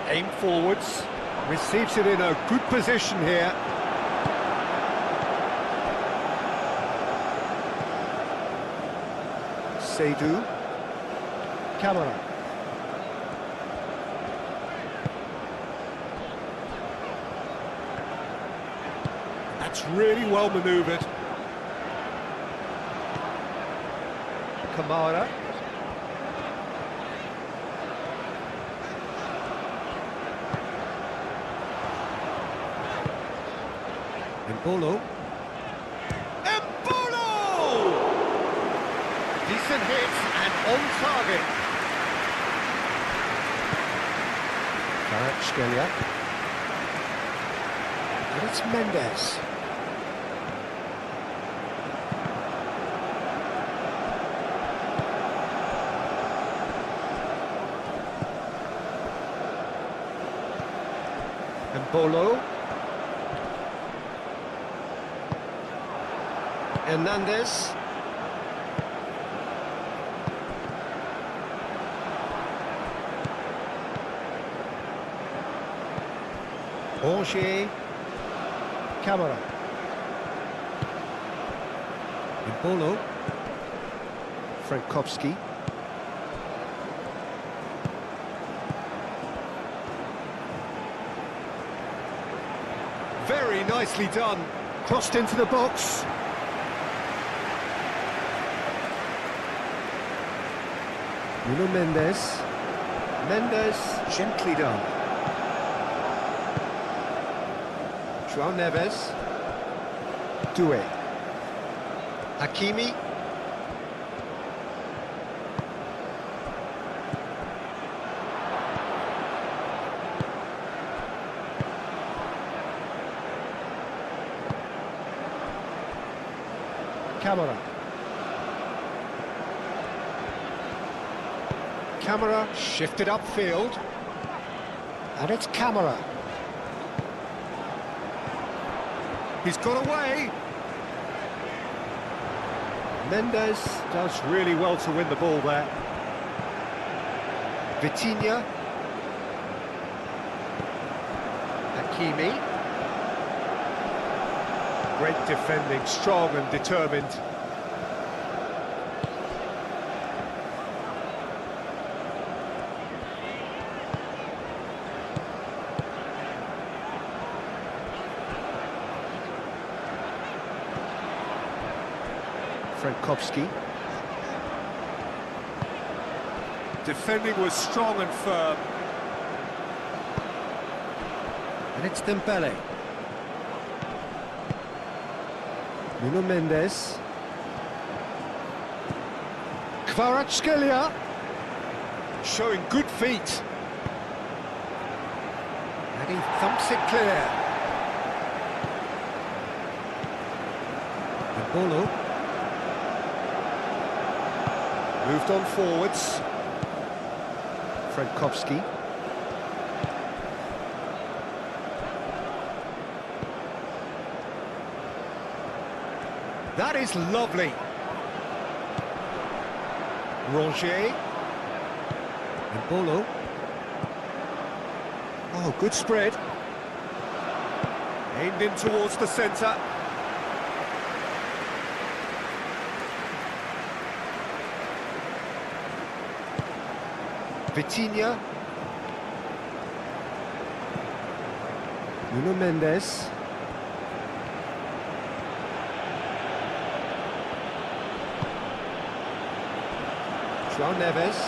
Aim forwards. Receives it in a good position here. Seydou. Camara. That's really well manoeuvred. Kamara. Embolo. Decent hit and on target. Kvaratskhelia. And it's Mendes. Embolo. Hernandez. Rongier. Camara. Embolo. Frankowski. Very nicely done. Crossed into the box. Nuno Mendes. Mendes, gently done. João Neves. Doué. Hakimi. Camara. Camara shifted upfield. And it's Camara. He's got away. Mendes does really well to win the ball there. Vitinha. Hakimi. Great defending, strong and determined. Frankowski. Defending was strong and firm. And it's Dembele. Nuno Mendes. Kvaratskhelia. Showing good feet. And he thumps it clear. Embolo. Moved on forwards. Frankowski. That is lovely. Rongier. Embolo. Oh, good spread. Aimed in towards the centre. Vitinha. Nuno Mendes. João Neves.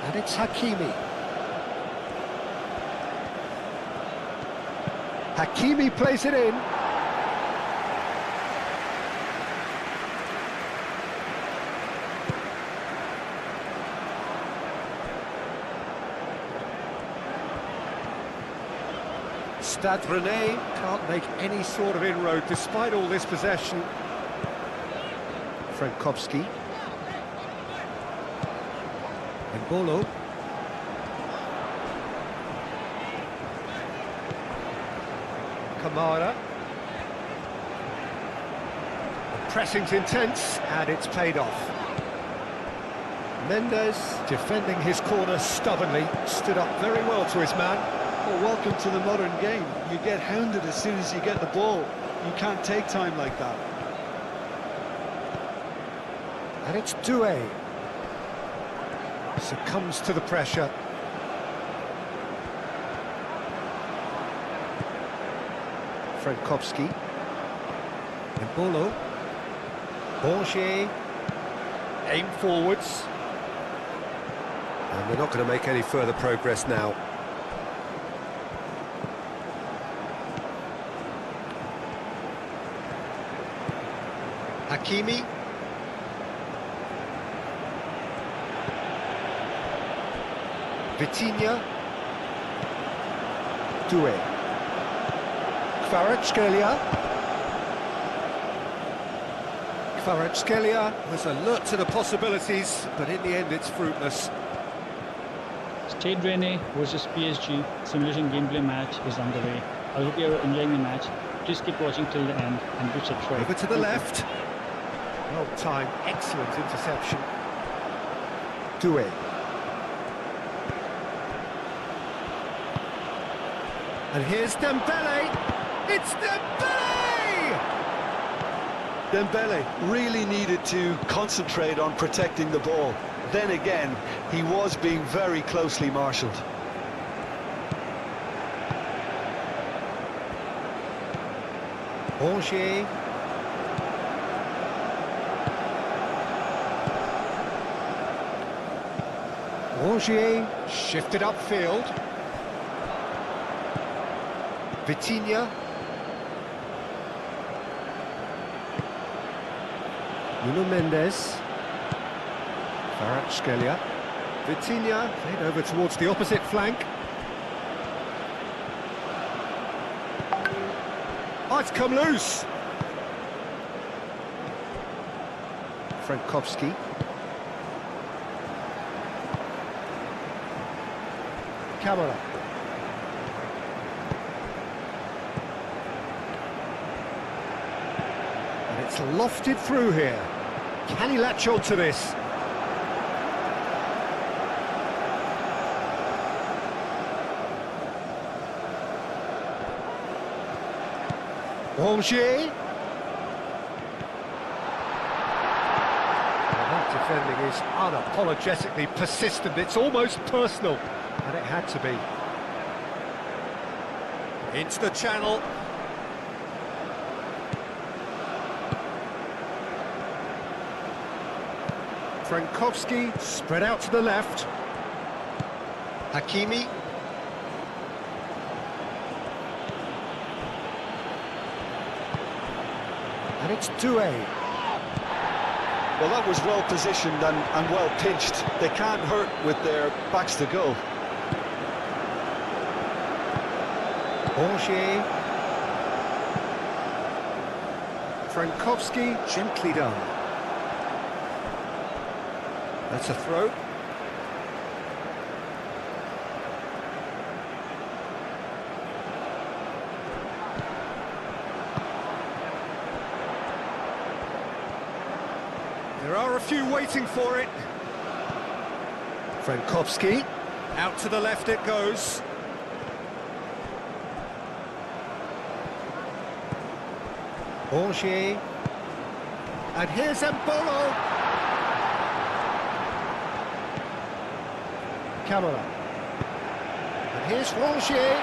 And it's Hakimi. Hakimi plays it in. Stade Rennais can't make any sort of inroad despite all this possession. Frankowski. Embolo. Kamara. pressing's intense, and it's paid off. Mendes, defending his corner stubbornly, stood up very well to his man. Well, welcome to the modern game. You get hounded as soon as you get the ball. You can't take time like that. And it's Doué. Succumbs to the pressure. Frankowski. Embolo. Bongier. Aim forwards. And they're not going to make any further progress now. Hakimi. Vitinha. Doué. Kvaratskhelia. Kvaratskhelia was alert to the possibilities, but in the end it's fruitless. Stade Rennais versus PSG simulation gameplay match is underway. I hope you are enjoying the match. Please keep watching till the end and do subscribe. Over to the left. Well timed, excellent interception. Doué. And here's Dembele. It's Dembele! Dembele really needed to concentrate on protecting the ball. Then again, he was being very closely marshalled. Bongier. Bongier shifted upfield. Vitinha. Nuno Mendes. Kvaratskhelia. Vitinha played over towards the opposite flank. Oh, it's come loose. Frankowski. Camera. And it's lofted through here. Can he latch on to this? Bongier. That defending is unapologetically persistent. It's almost personal, and it had to be. Into the channel. Frankowski spread out to the left. Hakimi. And it's Doué. Well, that was well positioned and well pinched. They can't hurt with their backs to goal. Bongier. Frankowski, gently done. That's a throw. There are a few waiting for it. Frankowski, out to the left it goes. Bongier. And here's Embolo. Camera. And here's Rongier.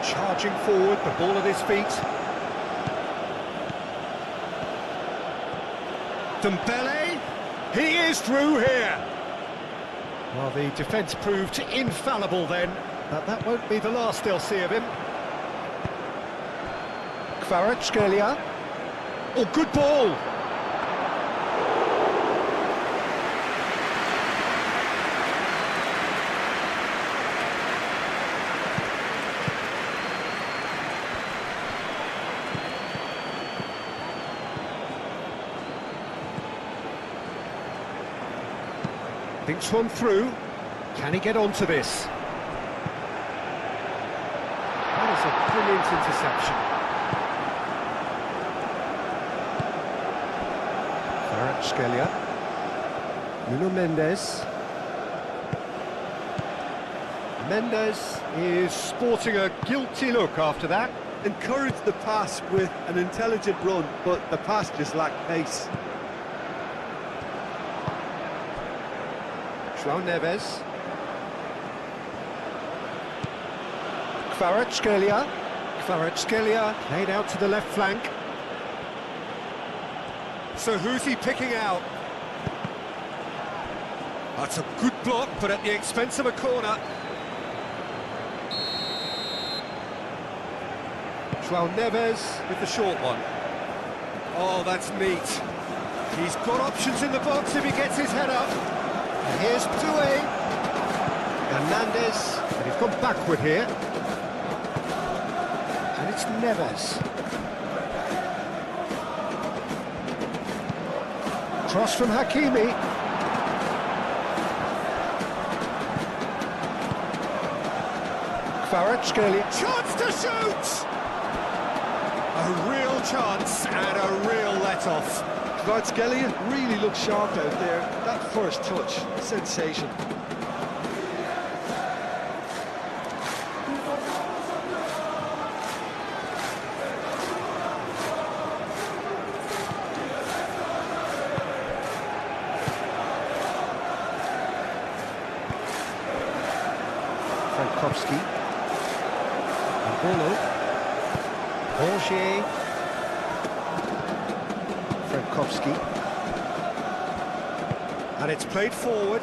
Charging forward, the ball at his feet. Dembele, he is through here. Well, the defence proved infallible then, but that won't be the last they'll see of him. Kvaratskhelia. Oh, good ball. Thinks one through. Can he get onto this? That is a brilliant interception. Kvaratskhelia. Nuno Mendes. Mendes is sporting a guilty look after that. Encouraged the pass with an intelligent run, but the pass just lacked pace. João Neves. Kvaratskhelia. Kvaratskhelia played out to the left flank. So who's he picking out? That's a good block, but at the expense of a corner. João Neves with the short one. Oh, that's neat. He's got options in the box if he gets his head up. And here's Doué. Hernandez, and he's gone backward here. And it's Neves. Cross from Hakimi. Kvaratskhelia. Chance to shoot! A real chance and a real let-off. Kvaratskhelia really looked sharp out there. That first touch, sensation. Frankowski. Bolo. Borgier. Frankowski. And it's played forward.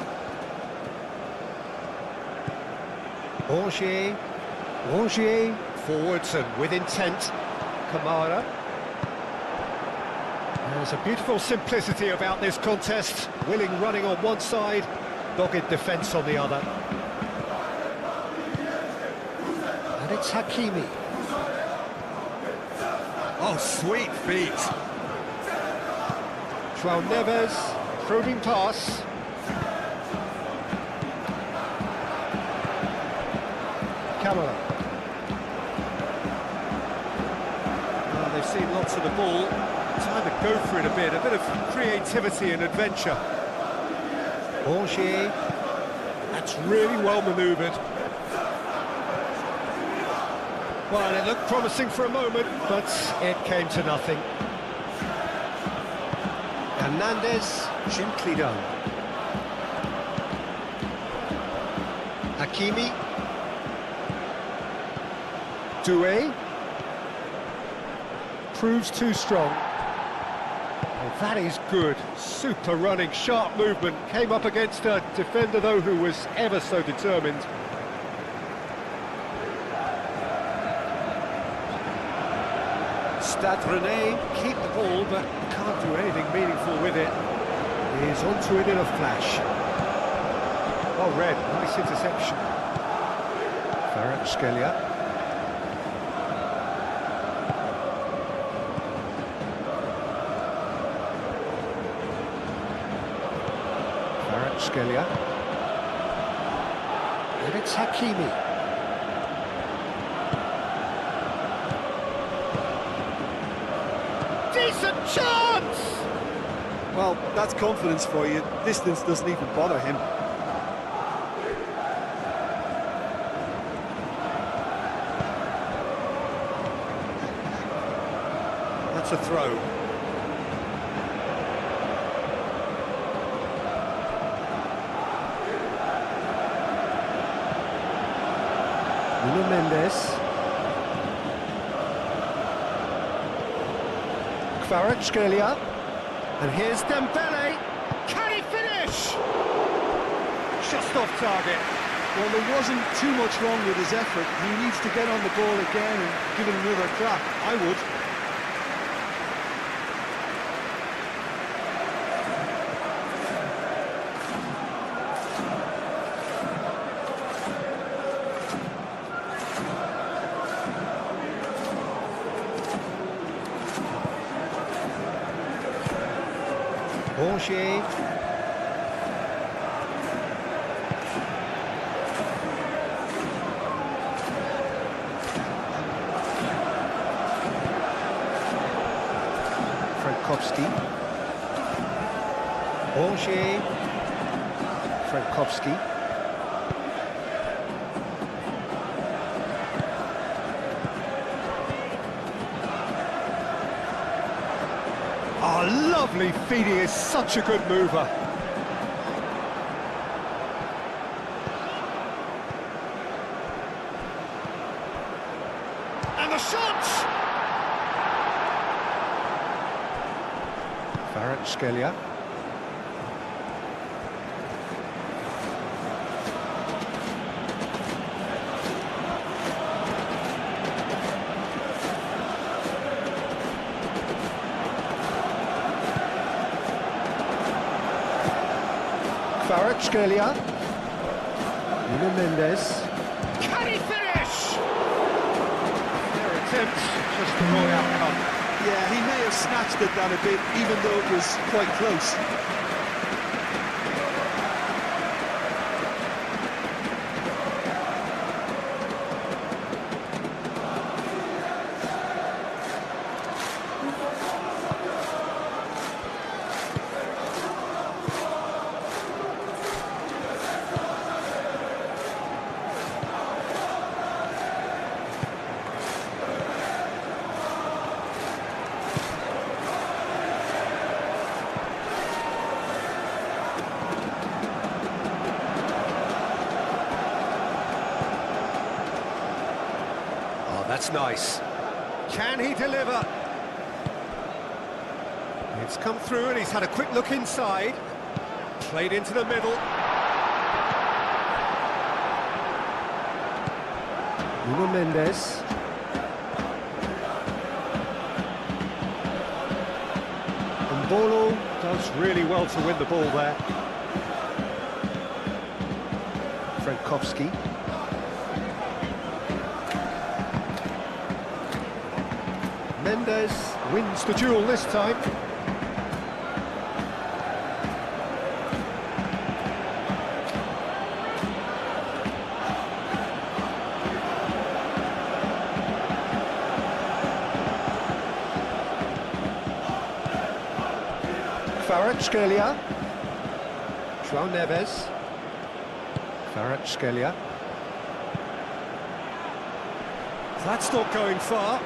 Borgier. Borgier. Forwards and with intent. Kamara. There's a beautiful simplicity about this contest. Willing running on one side, dogged defence on the other. And it's Hakimi. Oh, sweet feet. João Neves, probing pass. Kamara. Well, they've seen lots of the ball. Time to go for it a bit of creativity and adventure. Borgier. That's really well manoeuvred. Well, it looked promising for a moment, but it came to nothing. Hernandez, gently done. Hakimi. Doué. Proves too strong. Oh, that is good. Super running, sharp movement. Came up against a defender, though, who was ever so determined. Stade Rennais keep the ball, but can't do anything meaningful with it. He's onto it in a flash. Oh, red, nice interception. Kvaratskhelia. Kvaratskhelia. And it's Hakimi. Decent chance! Well, that's confidence for you. Distance doesn't even bother him. That's a throw. Nuno Mendes. Kvaratskhelia. And here's Dembele. Can he finish? Just off target. Well, there wasn't too much wrong with his effort. He needs to get on the ball again and give it another crack. I would. Borgier. Frankowski. Borgier. Frankowski. Oh, lovely feed, he is such a good mover. And the shot! Kvaratskhelia. Kvaratskhelia. Nuno Mendes. Can he finish? Their attempt, just the wrong outcome. Yeah, he may have snatched at that a bit, even though it was quite close. That's nice. Can he deliver? It's come through and he's had a quick look inside. Played into the middle. Nuno Mendes. And Bolo does really well to win the ball there. Frankowski. Mendes wins the duel this time. Kvaratskhelia. João Neves. Kvaratskhelia. That's not going far.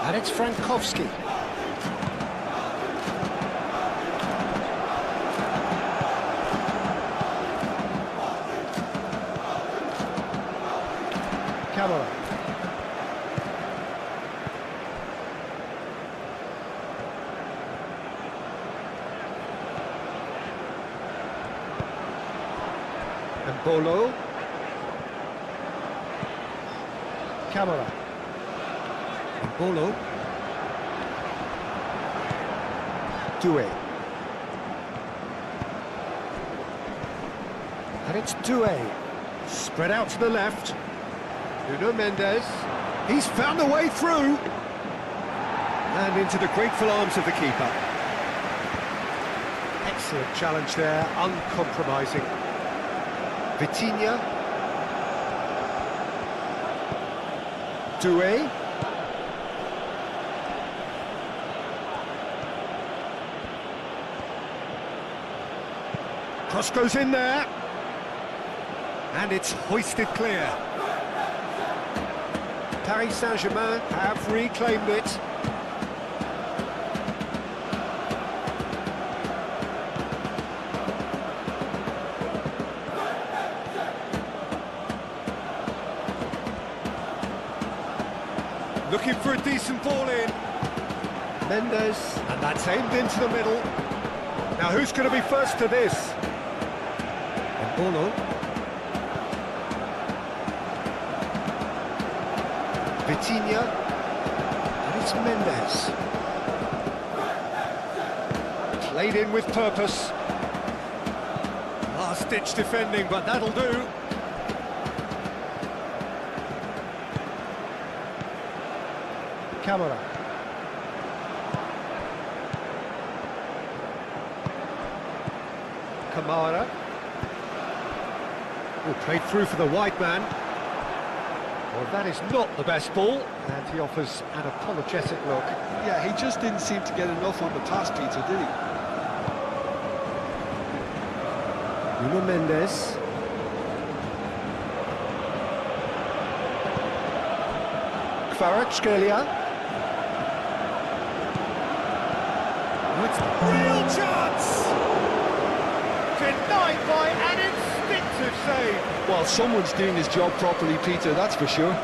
And it's Frankowski. Camera. And Bolo. Camera. Bolo. Doué. And it's Doué. Spread out to the left. Nuno Mendes. He's found a way through. And into the grateful arms of the keeper. Excellent challenge there, uncompromising. Vitinha. Doué. Cross goes in there, and it's hoisted clear. Paris Saint-Germain have reclaimed it. Looking for a decent ball in. Mendes, and that's aimed into the middle. Now who's going to be first to this? Bolo. Vitinha. And it's Mendes. Played in with purpose. Last-ditch defending, but that'll do. Camera. Kamara. Oh, played through for the wide man. Well, that is not the best ball, and he offers an apologetic look. Yeah, he just didn't seem to get enough on the pass, Peter, did he? Nuno Mendes. Kvaratskhelia. It's a real chance! Denied by an instinctive save. Well, someone's doing his job properly, Peter, that's for sure.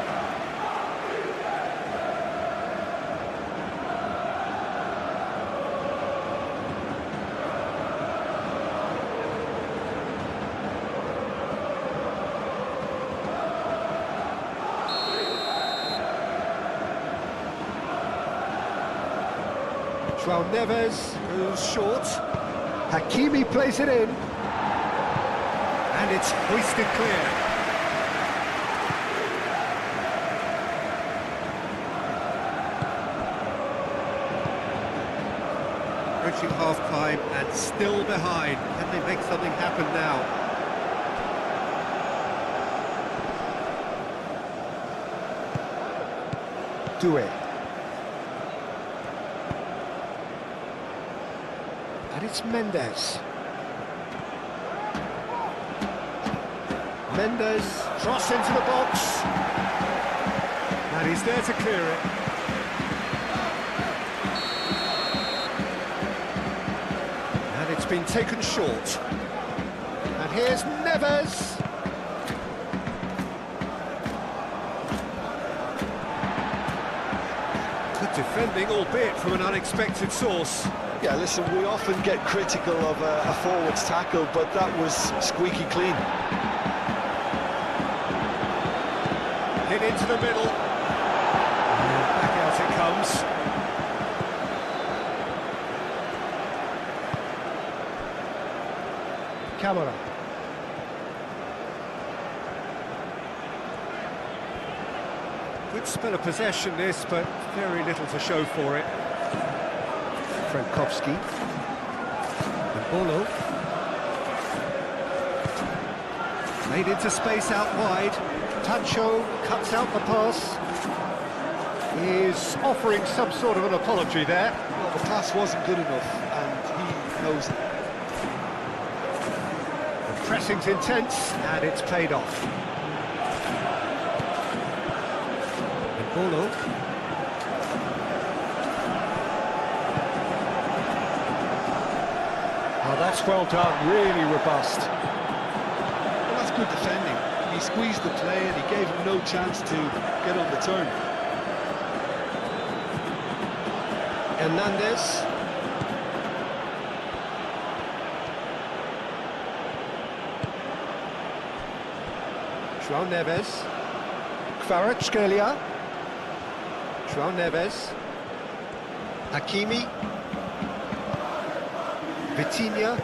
João Neves goes short. Hakimi plays it in. And it's hoisted clear. Approaching half-time and still behind. Can they make something happen now? Doué. And it's Mendes. Mendes, cross into the box. And he's there to clear it. And it's been taken short. And here's Neves. Good defending, albeit from an unexpected source. Yeah, listen, we often get critical of a forward's tackle, but that was squeaky clean. Hit into the middle. And back out it comes. Camera. Good spell of possession this, but very little to show for it. Frankowski. And Bolo. Made into space out wide. Tancho cuts out the pass. Is offering some sort of an apology there. Well, the pass wasn't good enough, and he knows it. The pressing's intense, and it's paid off. And Bolo. Oh, that's well done, really robust. Well, that's good defending. He squeezed the play and he gave him no chance to get on the turn. Hernandez. João Neves. Kvaratskhelia. João Neves. Hakimi. Vitinha.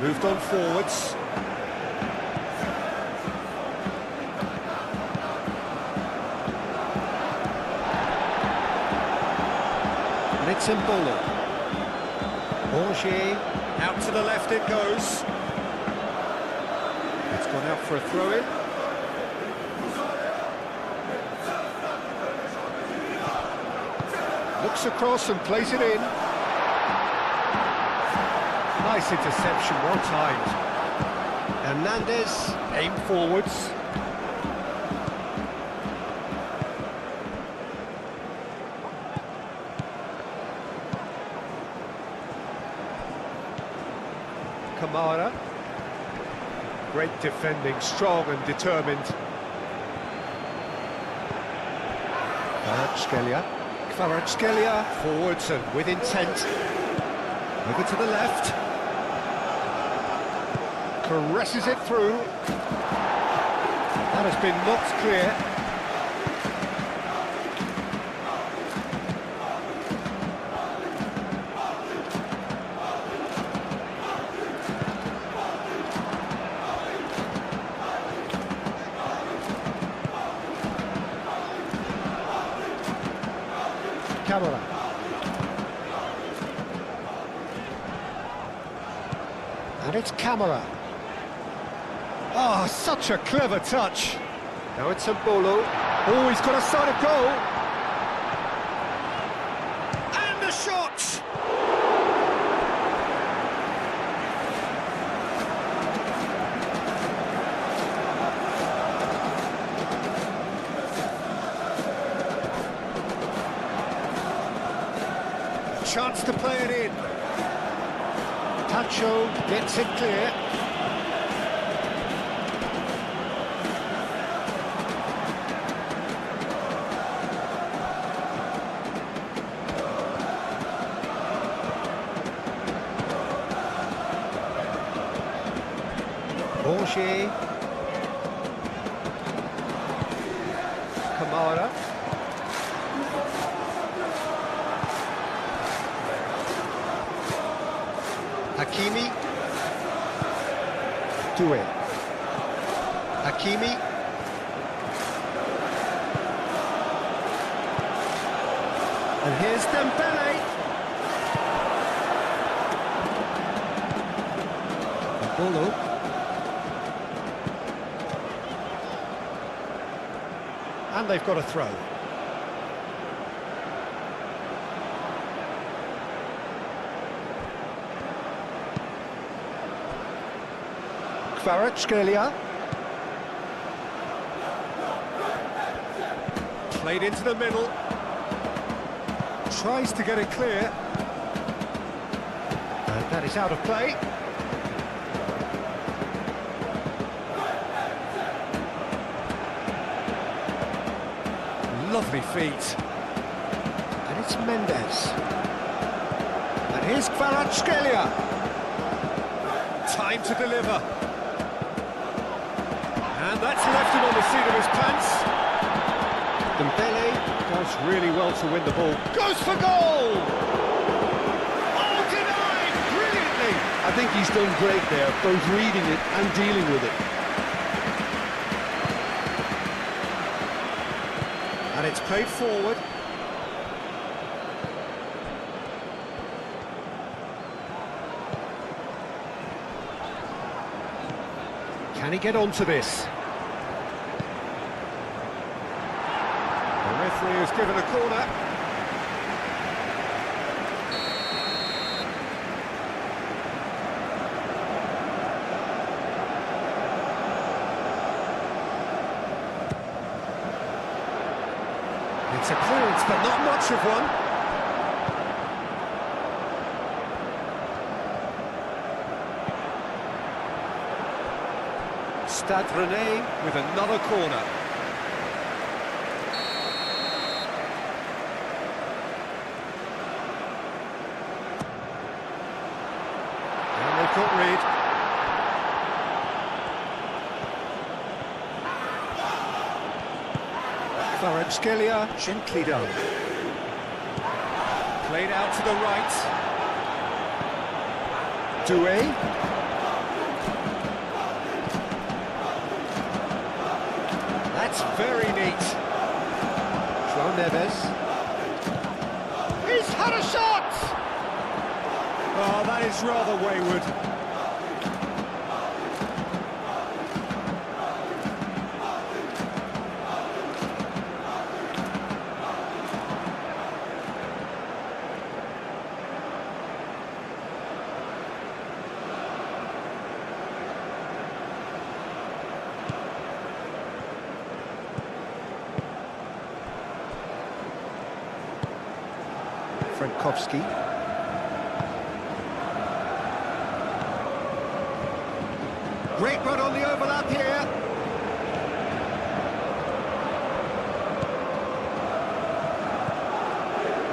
Moved on forwards. And it's Mbolo. Borgier, out to the left it goes. It's gone out for a throw-in. Looks across and plays it in. Nice interception, well timed. Hernandez, aim forwards. Kamara. Great defending, strong and determined. Kvaratskhelia, forwards and with intent. Over to the left. Caresses it through. That has been knocked clear. Camera. And it's Camera. Oh, such a clever touch. Now it's Mbolo. Oh, he's got a sight of goal. And a shot! Chance to play it in. Tacho gets it clear. Borgier. Kamara. Hakimi. Doué. Hakimi. And here's Dembele. Bolo. And they've got a throw. Kvaratskhelia. Played into the middle. Tries to get it clear. And that is out of play. Lovely feet. And it's Mendes. And here's Kvaratskhelia. Time to deliver. And that's left him on the seat of his pants. Dembele does really well to win the ball. Goes for goal! Oh, denied! Brilliantly! I think he's done great there, both reading it and dealing with it. And it's played forward. Can he get onto this? The referee has given a corner. It's a clearance, but not much of one. Stade Rennais with another corner. And they've got rid. Kvaratskhelia, gently done. Played out to the right. Doué. That's very neat. João Neves. He's had a shot! Oh, that is rather wayward. Frankowski. Great run on the overlap here.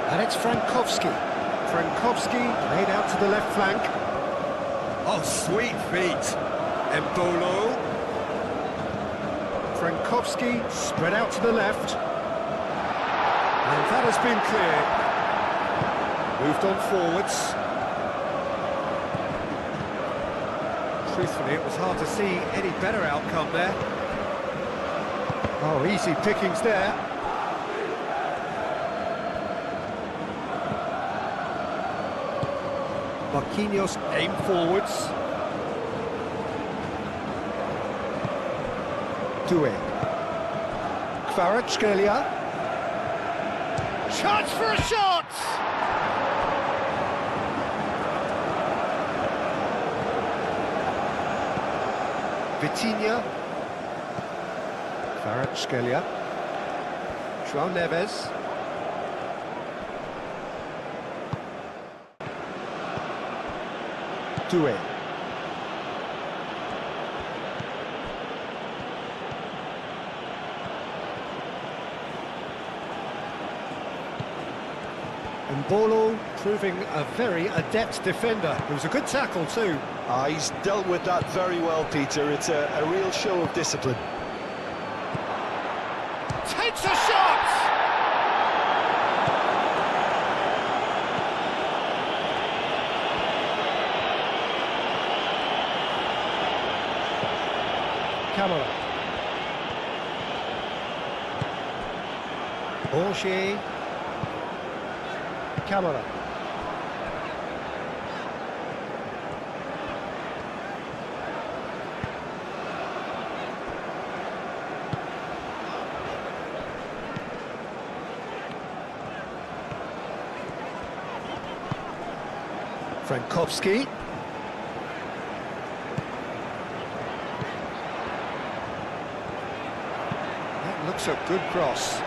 And it's Frankowski. Frankowski laid out to the left flank. Oh, sweet feet. Mbolo. Frankowski spread out to the left. And that has been cleared. Moved on forwards. Truthfully, it was hard to see any better outcome there. Oh, easy pickings there. Marquinhos aim forwards. Doué. Kvaratskhelia. Chance for a shot! Vitinha. Kvaratskhelia. João Neves. Doué. And Bolo proving a very adept defender. It was a good tackle too. He's dealt with that very well, Peter. It's a real show of discipline. Takes a shot! Camera. Borgier. Camera. Frankowski. That looks a good cross.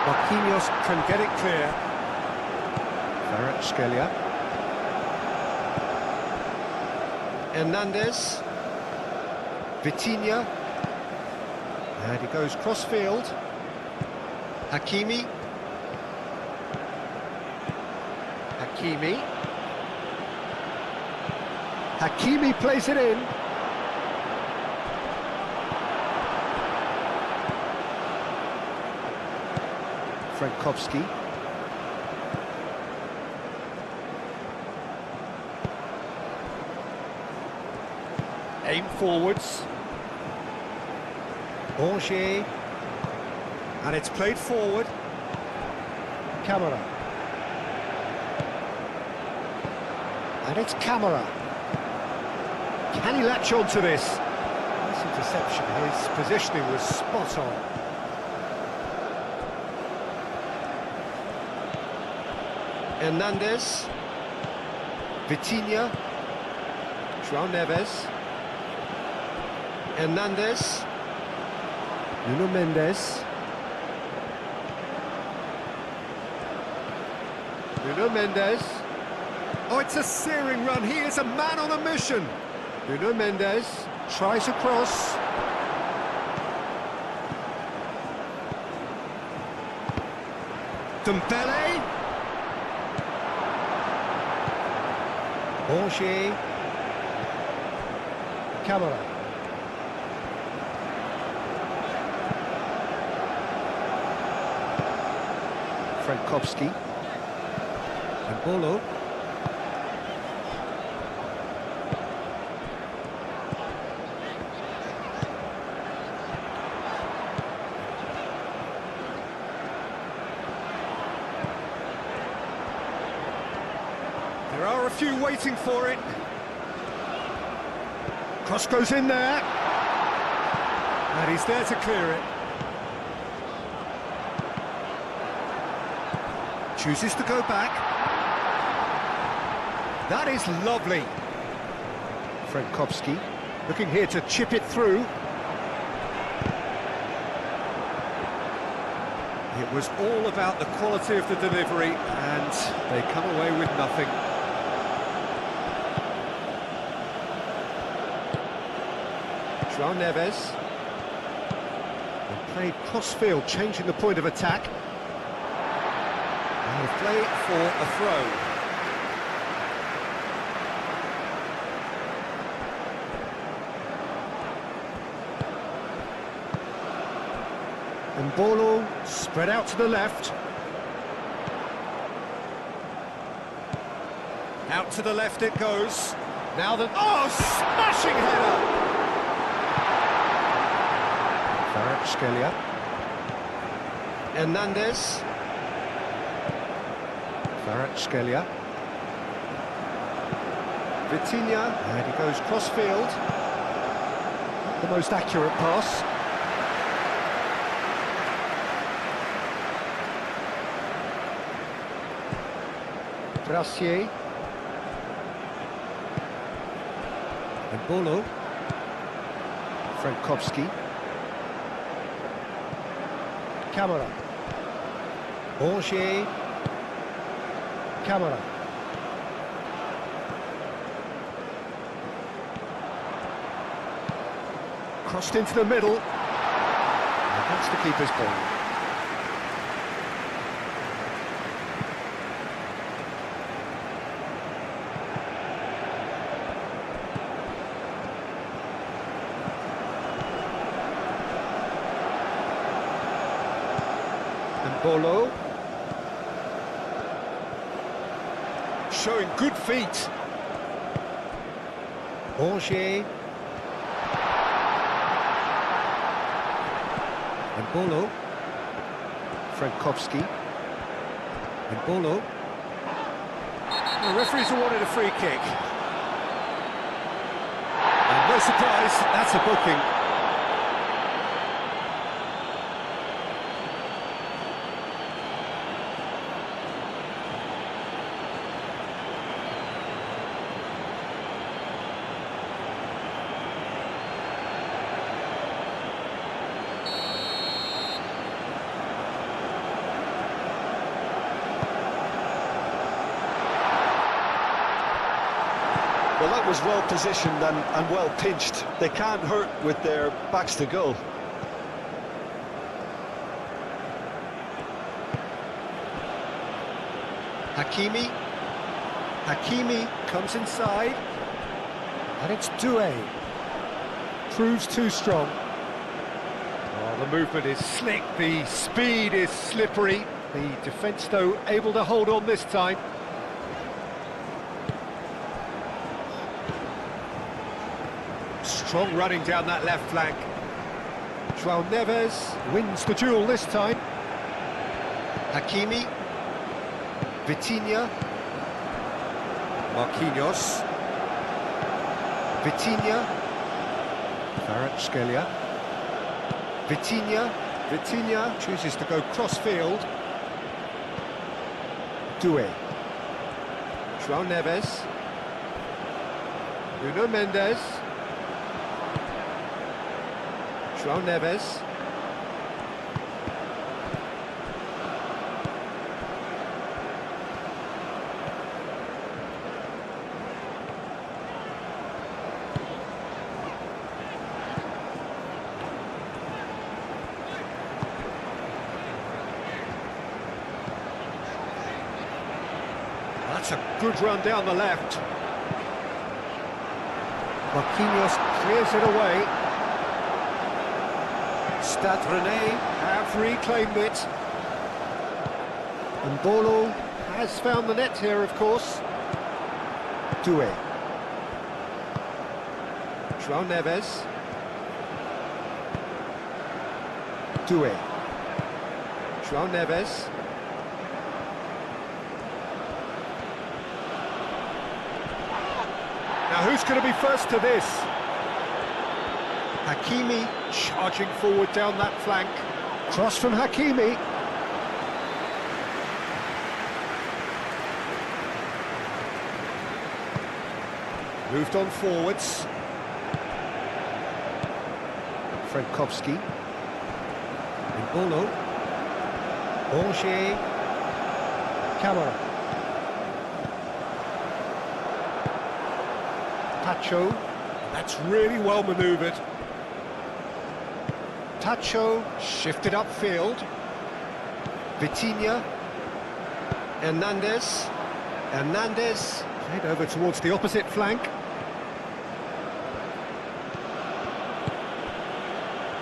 Marquinhos can get it clear. Kvaratskhelia. Hernandez. Vitinha. And he goes cross-field. Hakimi. Hakimi plays it in. Frankowski. Aim forwards. Borgier. And it's played forward. Camera. And it's Camera. Can he latch on to this? Nice interception. His positioning was spot on. Hernandez. Vitinha. João Neves. Hernandez. Nuno Mendes. Nuno Mendes. Oh, it's a searing run. He is a man on a mission. Nuno Mendes tries a cross. Dembele. Borgier. Camera. Frankowski. And Bolo. There are a few waiting for it. Cross goes in there. And he's there to clear it. Chooses to go back. That is lovely. Frankowski looking here to chip it through. It was all about the quality of the delivery, and they come away with nothing. João Neves. They played cross-field, changing the point of attack. And they play for a throw. And Bolo spread out to the left. Out to the left it goes. Now the... Oh, smashing header! Kvaratskhelia. Hernandez. Kvaratskhelia. Vitinha, and he goes cross-field. The most accurate pass. Brassier. And Bolo. Frankowski. Camara. Angers. Camara. Crossed into the middle. And that's the keeper's ball. And Bolo. Showing good feet. Angers. And Bolo. Frankowski. And Bolo. The referee's awarded a free kick. And no surprise, that's a booking. Well, that was well positioned and well pinched. They can't hurt with their backs to goal. Hakimi. Hakimi comes inside. And it's Doué. Proves too strong. Oh, the movement is slick, the speed is slippery. The defence, though, able to hold on this time. Strong running down that left flank. João Neves wins the duel this time. Hakimi. Vitinha. Marquinhos. Vitinha. Kvaratskhelia. Vitinha. Vitinha chooses to go cross-field. Doué. João Neves. Nuno Mendes. João Neves. That's a good run down the left. Marquinhos clears it away. Stade Rennais have reclaimed it. And Bolo has found the net here, of course. Doué. João Neves. Doué. João Neves. Now who's going to be first to this? Hakimi charging forward down that flank. Cross from Hakimi. Moved on forwards. Frankowski. And Bolo. Angers. Camara. Tacho. That's really well manoeuvred. Tacho shifted upfield. Vitinha. Hernandez. Hernandez played over towards the opposite flank.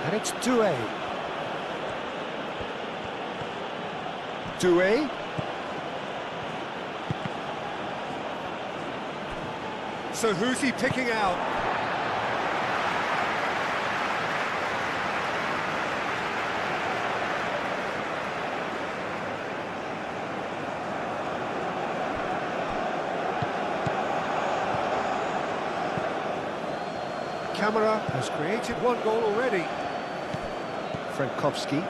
And it's Doué. Doué. So who's he picking out? Camera has created one goal already. Frankowski.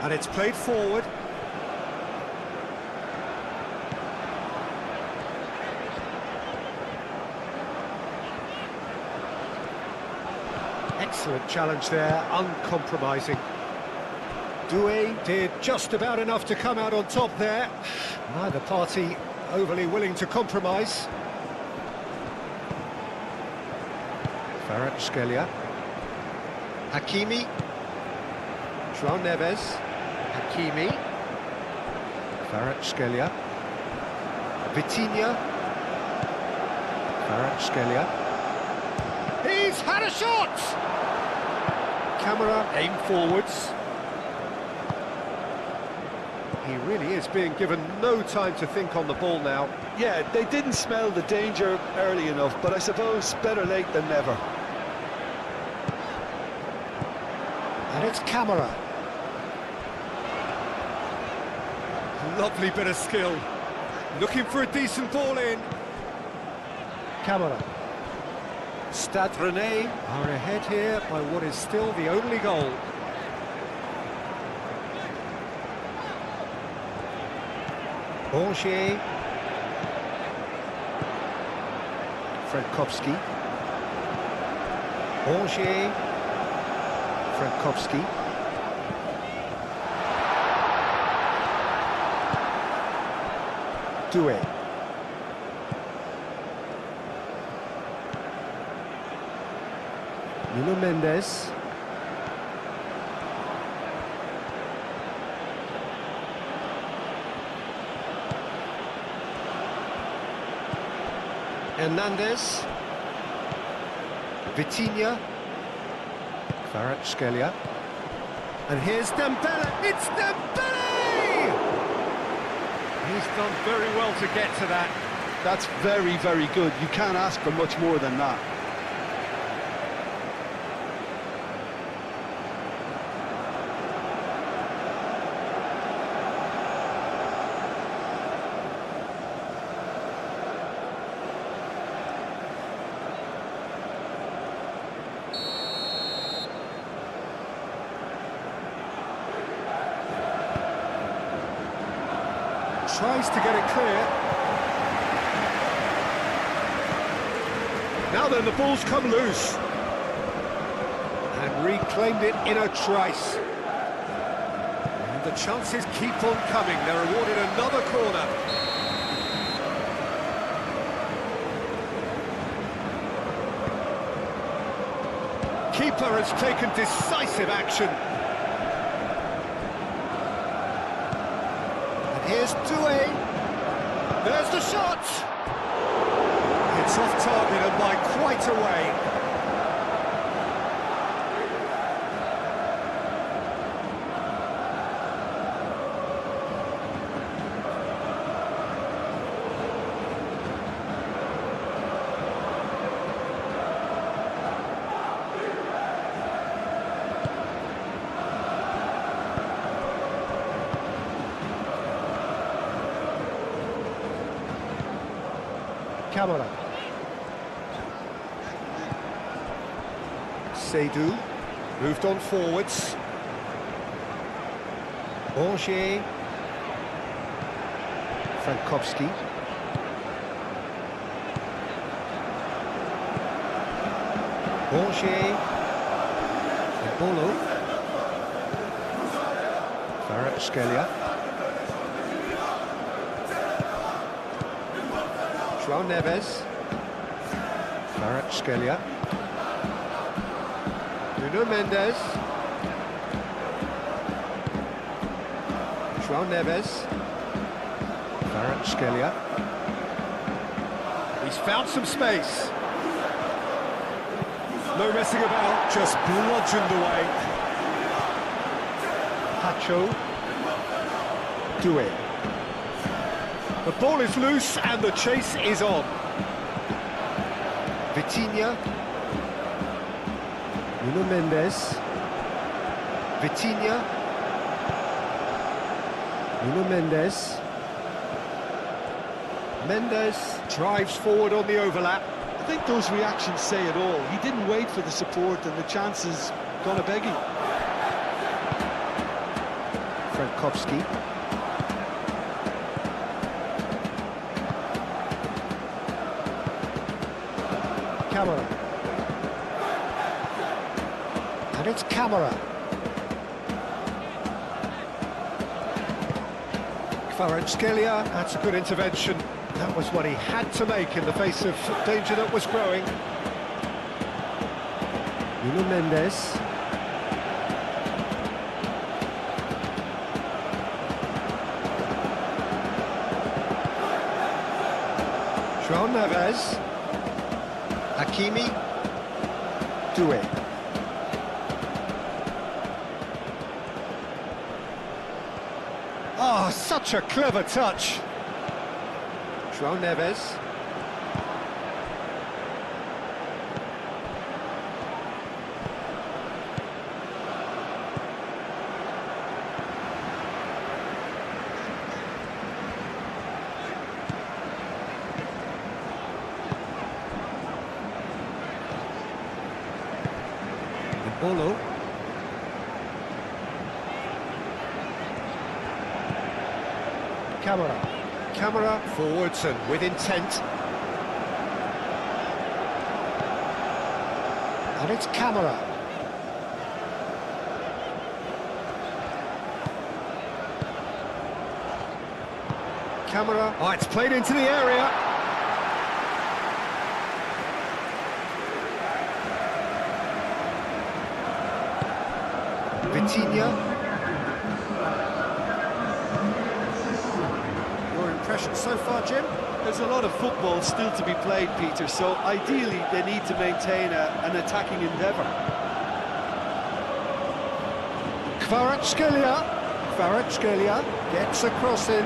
And it's played forward. Excellent challenge there, uncompromising. Doué did just about enough to come out on top there. Neither party overly willing to compromise. FLASHSCORE. Hakimi. João Neves. Hakimi. FLASHSCORE. Vitinha. FLASHSCORE. He's had a shot! Camera aim forwards. He really is being given no time to think on the ball now. Yeah, they didn't smell the danger early enough, but I suppose better late than never. And it's Camera. Lovely bit of skill. Looking for a decent ball in. Camera. Stade Rennais are ahead here by what is still the only goal. Angers. Frankowski. Angers. Frankowski. Doué. Nuno Mendes. Hernandez. Vitinha. FLASHSCORE. And here's Dembele. It's Dembele! He's done very well to get to that. That's very, very good. You can't ask for much more than that. Tries to get it clear. Now then, the ball's come loose. And reclaimed it in a trice. And the chances keep on coming. They're awarded another corner. Keeper has taken decisive action. Here's Doué. There's the shot! It's off target and by quite a way. Camera. Seydoux moved on forwards. Angers. Frankowski. Angers. Bolo. FLASHSCORE. João Neves. FLASHSCORE. Nuno Mendes. João Neves. FLASHSCORE. He's found some space. No messing about, just bludgeoned away. Pacho. Doué. The ball is loose and the chase is on. Vitinha. Nuno Mendes. Vitinha. Nuno Mendes. Mendes drives forward on the overlap. I think those reactions say it all. He didn't wait for the support and the chances gone a-begging. Frankowski. Camera. And it's Camera. Kvaratskhelia, that's a good intervention. That was what he had to make in the face of danger that was growing. Nuno Mendes. João Neves. Hakimi. Doué. Oh, such a clever touch. João Neves. Bolo. Camera forwards and with intent. And it's Camera. Oh, it's played into the area. Vitinha. Impression so far, Jim? There's a lot of football still to be played, Peter, so ideally they need to maintain an attacking endeavour. Kvaratskhelia gets a cross in.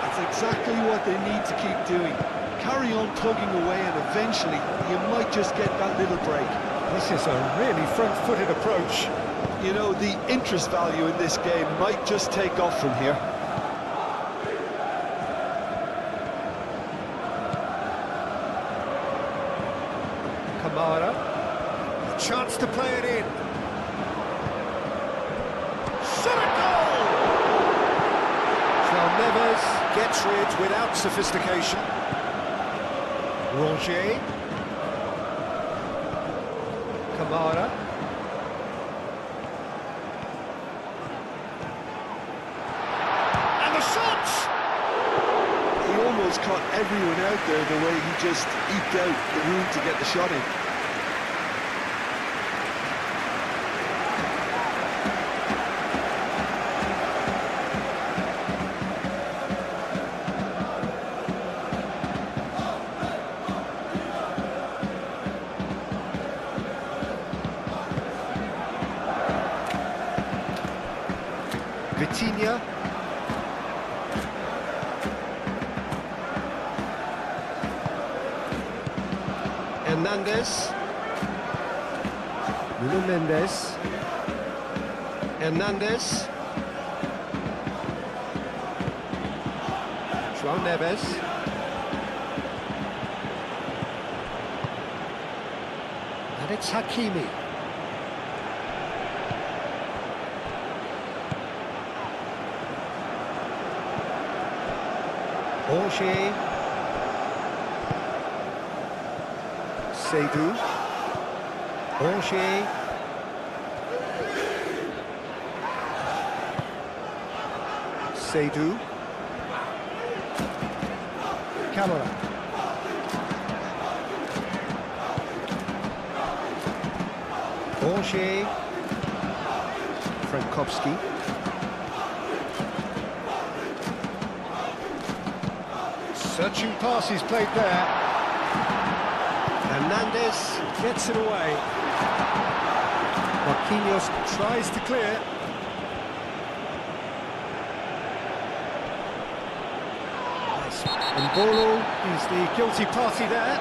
That's exactly what they need to keep doing. Carry on plugging away and eventually you might just get that little break. This is a really front-footed approach. You know, the interest value in this game might just take off from here. Kamara, a chance to play it in. Shot a goal! João Neves gets rid without sophistication. Roger. Kamara. Caught everyone out there the way he just eked out the room to get the shot in. Vitinha. Hernandez. Nuno Mendes. Hernandez. João Neves. And it's Hakimi. Roger. Seydou. Roger. Seydou. Camera. Roger. Frankowski. Searching passes played there. Hernandez gets it away. Marquinhos tries to clear. And Bolo is the guilty party there.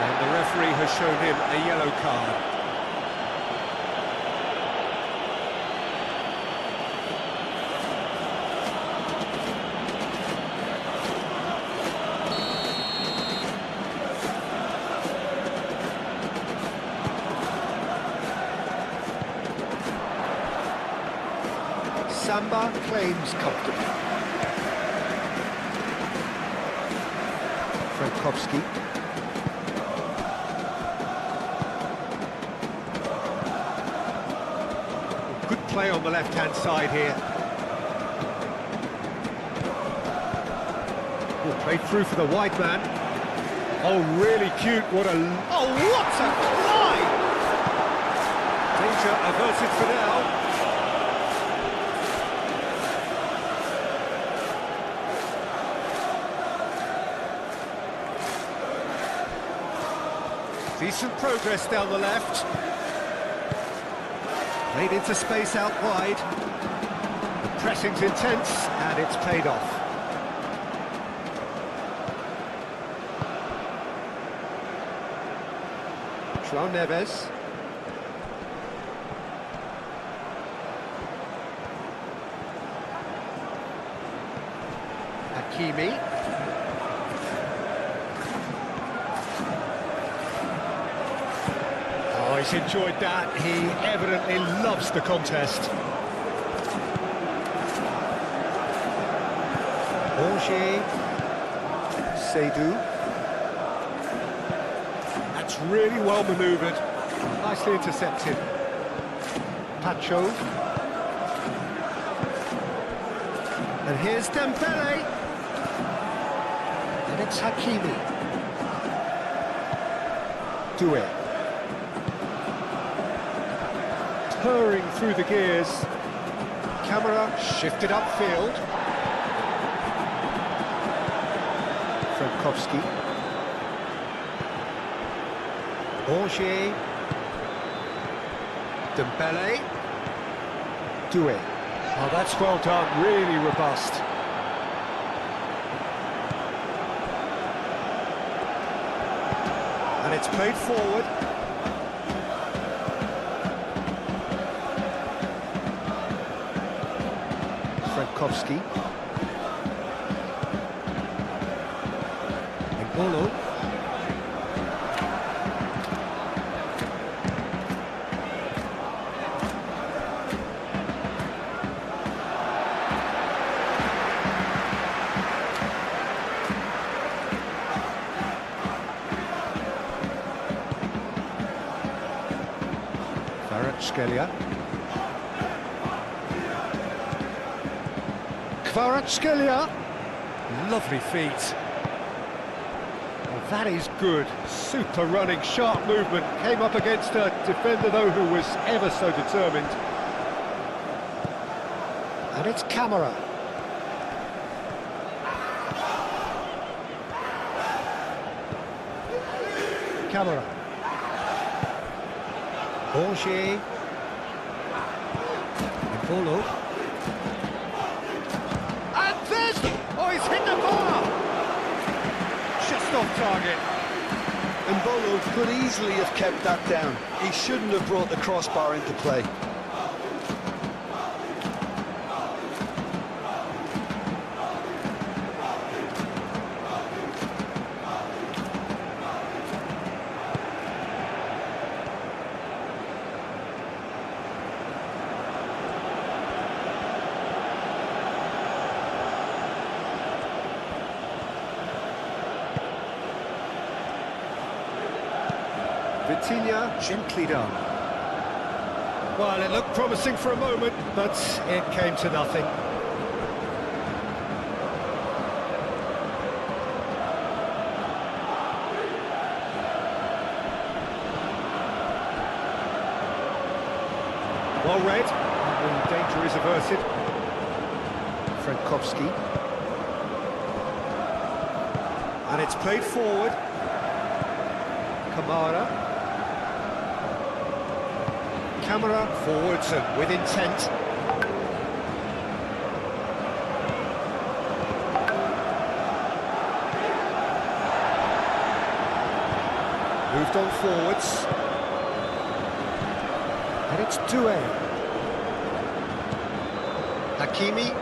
And the referee has shown him a yellow card. Samba claims comfortably. Frankowski. Good play on the left-hand side here. Played through for the wide man. Oh, really cute. What a fly! Danger averted for now. Decent progress down the left. Played into space out wide. The pressing's intense, and it's paid off. João Neves. Hakimi. Oh, he's enjoyed that. He evidently loves the contest. Angers. Seydou. Really well manoeuvred, nicely intercepted. Pacho. And here's Dembele. And it's Hakimi. Doué. Purring through the gears. Camera shifted upfield. Frankowski. Angers, Dembele, Doué. Oh, that's well done, really robust. And it's played forward. Frankowski. Embolo. Kvaratskhelia. Lovely feet. Well, that is good. Super running, sharp movement. Came up against a defender, though, who was ever so determined. And it's Camera. Camera. Angers. Embolo. And there's... Oh, he's hit the bar! Just off target. Embolo could easily have kept that down. He shouldn't have brought the crossbar into play. Vitinha gently done. Well, it looked promising for a moment, but it came to nothing. Well read, and the danger is averted. Frankowski. And it's played forward. Kamara. Camera forwards and with intent. Moved on forwards. And it's Doué. Hakimi.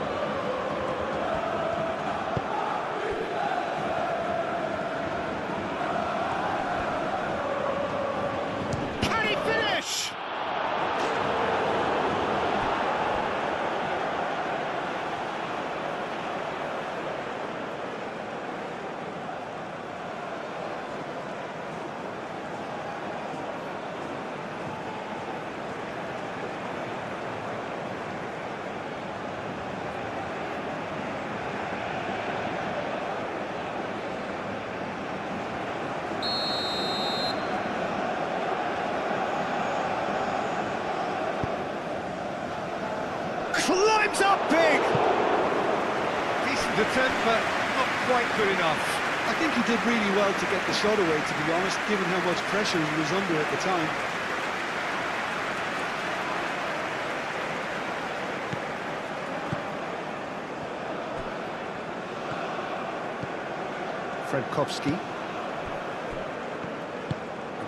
climbs up big! Decent attempt, but not quite good enough. I think he did really well to get the shot away, to be honest, given how much pressure he was under at the time. Frankowski.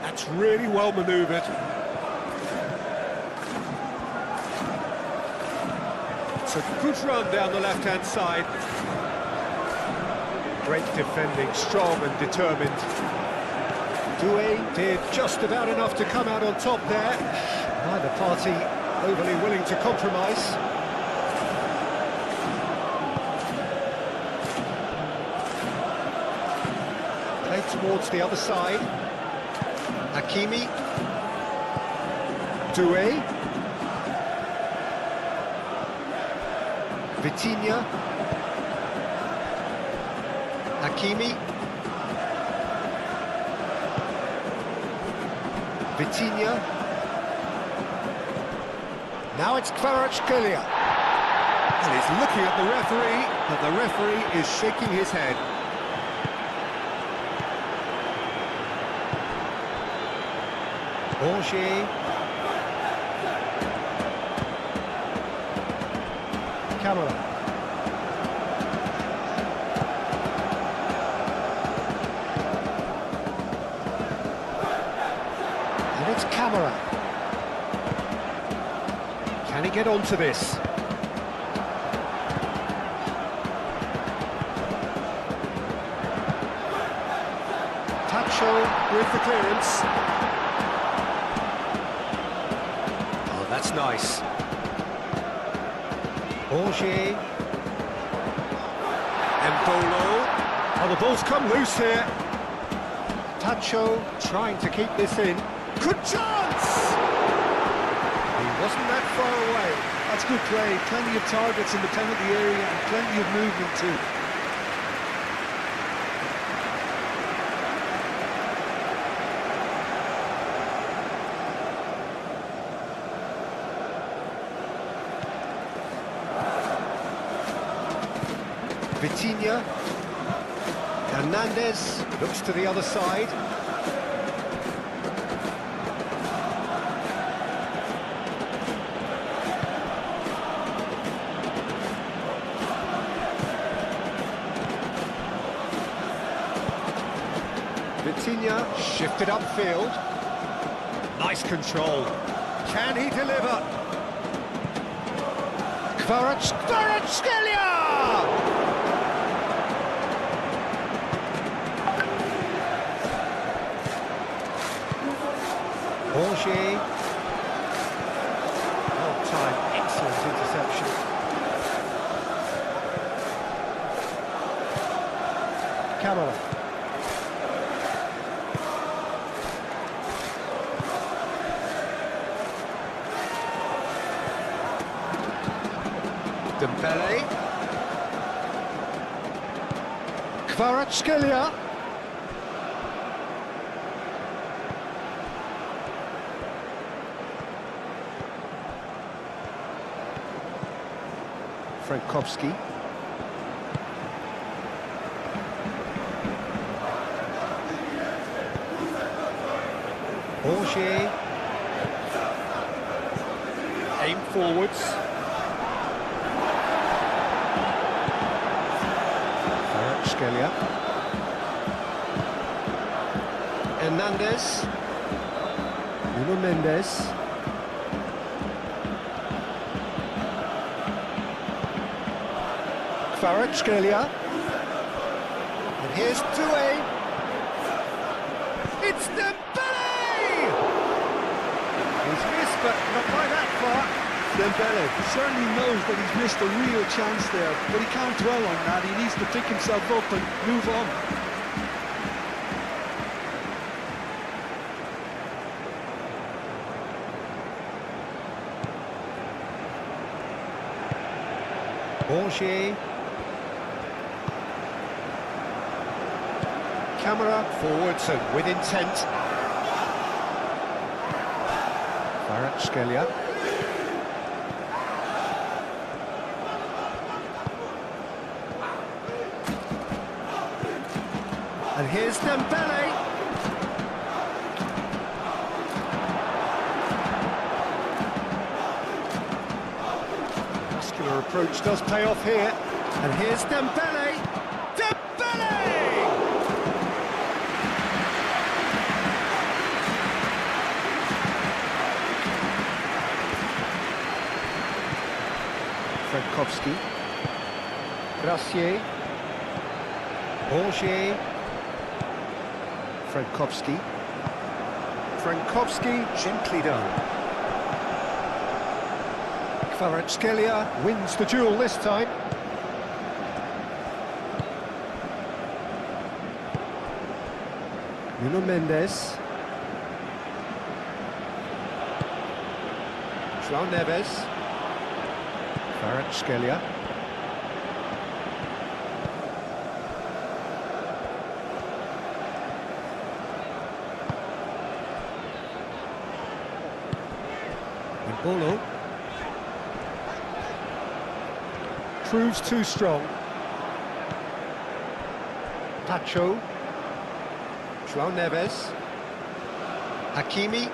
That's really well manoeuvred. It's a good run down the left-hand side. Great defending, strong and determined. Doué did just about enough to come out on top there. Neither party overly willing to compromise. Played towards the other side. Hakimi. Doué. Vitinha. Hakimi. Vitinha. Now it's Kvaratskhelia. And he's looking at the referee, but the referee is shaking his head. Borgier. Camera. And it's Camera. Can he get onto this? Tacho with the clearance. Oh, that's nice. Borgier. Embolo. Oh, the ball's come loose here. Tacho trying to keep this in. Good chance! He wasn't that far away. That's good play. Plenty of targets in the penalty area and plenty of movement too. Vitinha. Hernandez looks to the other side. Vitinha shifted upfield. Nice control. Can he deliver? Kvaratskhelia! Borgier. Well timed, excellent interception. Camera. Dembele. Kvaratskhelia. Frankowski. Borgier. Aim forwards. Kvaratskhelia. Hernandez. Nuno Mendes. Kvaratskhelia. And here's Doué. It's Dembele! He's missed, but not by that far. Dembele certainly knows that he's missed a real chance there, but he can't dwell on that. He needs to pick himself up and move on. Borgier. Camera forwards and with intent. Kvaratskhelia. And here's Dembele. Muscular approach does pay off here. And here's Dembele. Dembele! Frankowski. Gracier. Borgier. Frankowski. Frankowski, gently done. Kvaratskhelia wins the duel this time. Nuno Mendes. João Neves. Kvaratskhelia. Bolo proves too strong. Pacho. João Neves. Hakimi.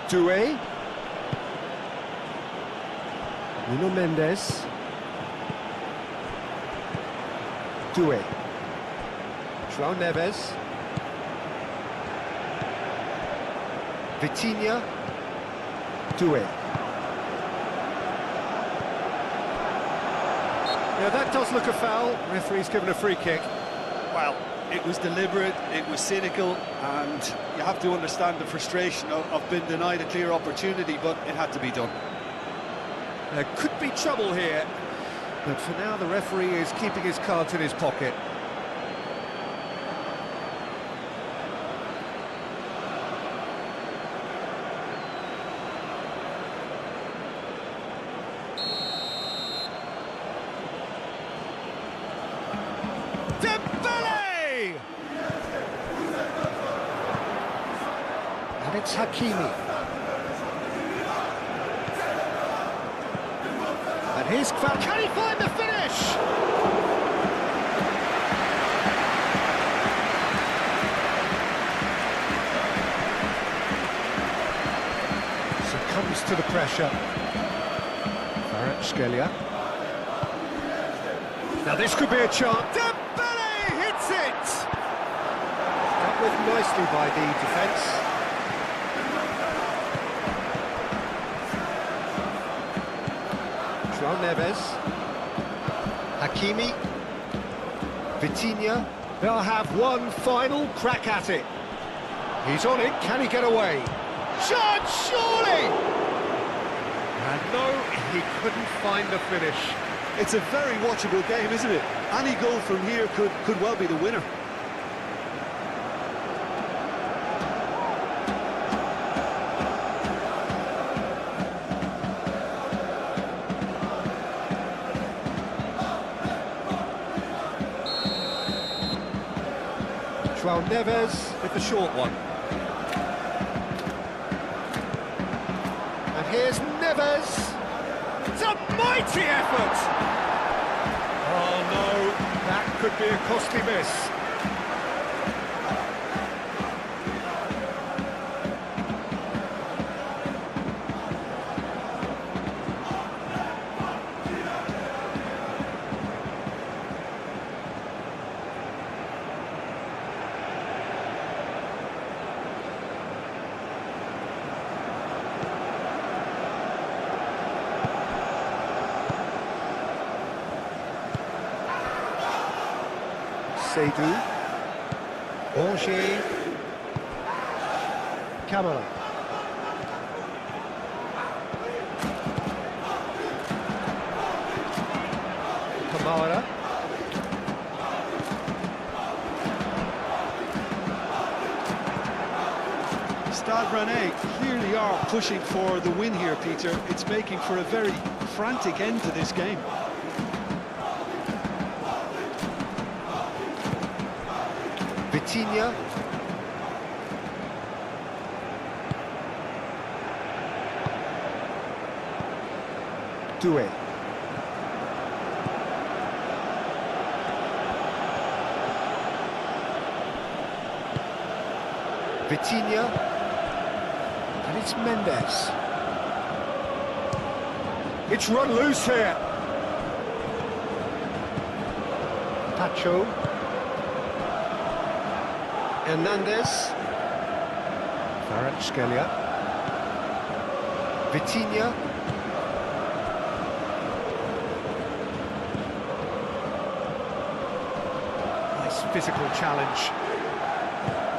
Doué. Nuno Mendes. Doué. João Neves. Vitinha. Doué. Yeah, that does look a foul. Referee's given a free kick. Well, it was deliberate, it was cynical, and you have to understand the frustration of being denied a clear opportunity, but it had to be done. There could be trouble here, but for now the referee is keeping his cards in his pocket. Dembele! And it's Hakimi. And here's Kval. Can he find the finish? Succumbs to the pressure. Kvaratskhelia. Now this could be a chance. Dembele hits it! Dealt with nicely by the defence. João Neves. Hakimi. Vitinha. They'll have one final crack at it. He's on it. Can he get away? Shot, surely! And no, he couldn't find the finish. It's a very watchable game, isn't it? Any goal from here could well be the winner. João Neves with the short one. And here's Neves. It's a mighty effort! Oh no, that could be a costly miss. Seydou. Borgier. Kamara. Kamara. Stade Rennais clearly are pushing for the win here, Peter. It's making for a very frantic end to this game. Vitinha. Doué. Vitinha. And it's Mendes. It's run loose here. Pacho. Hernandez. FLASHSCORE. Vitinha. Nice physical challenge.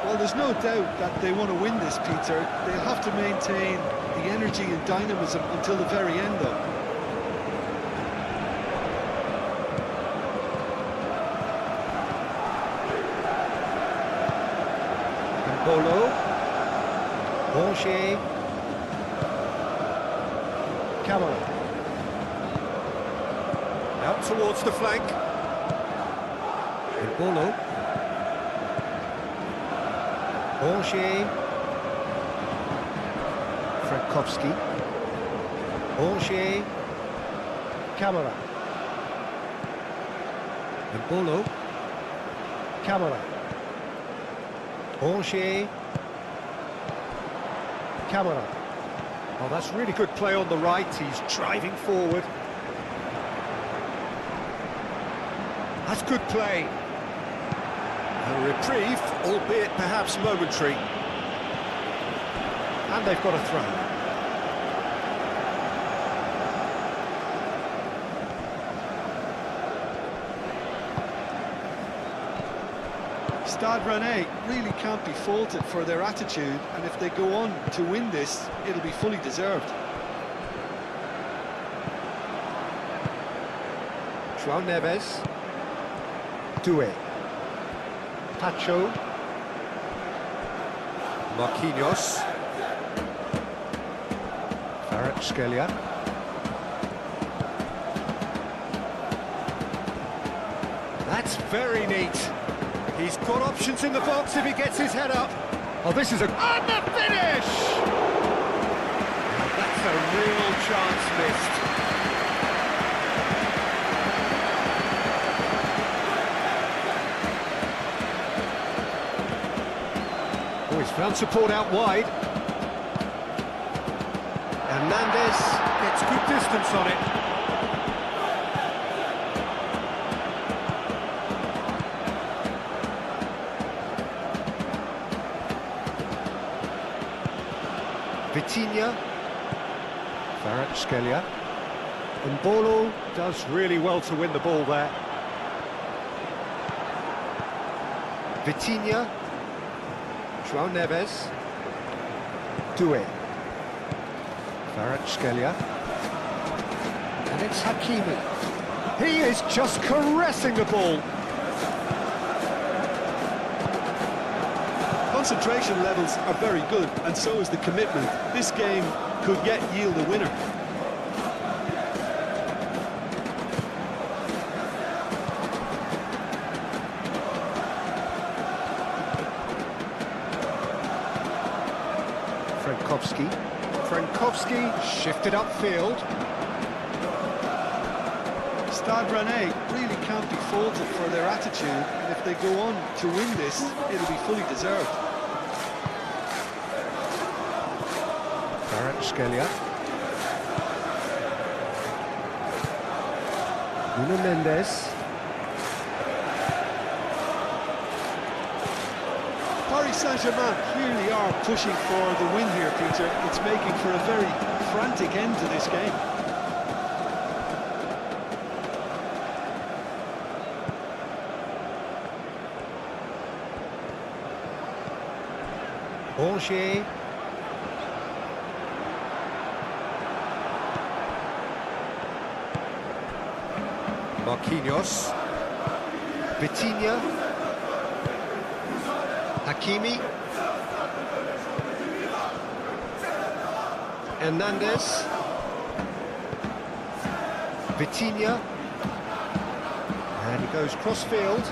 Well, there's no doubt that they want to win this, Peter. They'll have to maintain the energy and dynamism until the very end, though. Bolo, Rocher, Camera. Out towards the flank. Bolo, Rocher, Frankowski, Rocher, Camera. Bolo, Camera. Rocher, Camera. Oh, that's really good play on the right. He's driving forward. That's good play. A reprieve, albeit perhaps momentary. And they've got a throw. Stade Rennais really can't be faulted for their attitude, and if they go on to win this, it'll be fully deserved. João Neves. Doué. Pacho. Marquinhos. FLASHSCORE. That's very neat. He's got options in the box if he gets his head up. Oh, this is a... And the finish! That's a real chance missed. Oh, he's found support out wide. Hernandez gets good distance on it. Vitinha, FLASHSCORE, and Bolo does really well to win the ball there. Vitinha, João Neves, Doué, FLASHSCORE, and it's Hakimi. He is just caressing the ball. Concentration levels are very good, and so is the commitment. This game could yet yield a winner. Frankowski shifted upfield. Stade Rennais really can't be faulted for their attitude, and if they go on to win this, it'll be fully deserved. FLASHSCORE. Nuno Mendes. Paris Saint-Germain clearly are pushing for the win here, Peter. It's making for a very frantic end to this game. Rocher. Marquinhos. Vitinha. Hakimi. Hernandez. Vitinha. And he goes cross-field.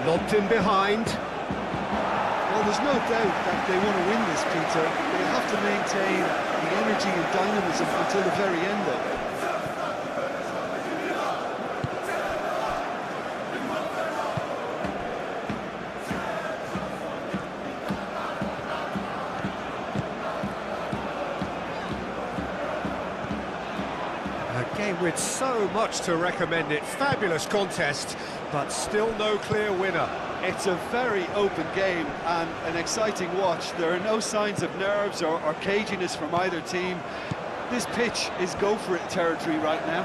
Lobbed in behind. Well, there's no doubt that they want to win this, Peter. They have to maintain the energy and dynamism until the very end, though. with so much to recommend it. Fabulous contest, but still no clear winner. It's a very open game and an exciting watch. There are no signs of nerves or caginess from either team. This pitch is go-for-it territory right now.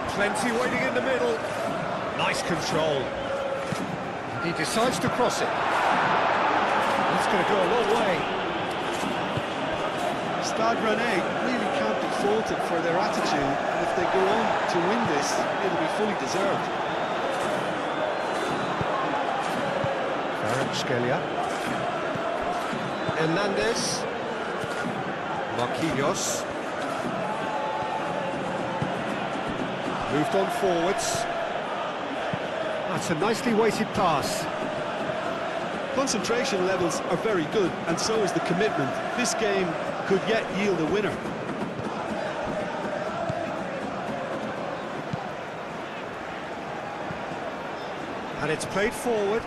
Plenty waiting in the middle. Nice control. He decides to cross it. That's going to go a long way. Stade Rennais really can't be faulted for their attitude, and if they go on to win this, it'll be fully deserved. Kvaratskhelia. Hernandez. Marquinhos. Moved on forwards. That's a nicely weighted pass. Concentration levels are very good, and so is the commitment. This game could yet yield a winner. And it's played forward.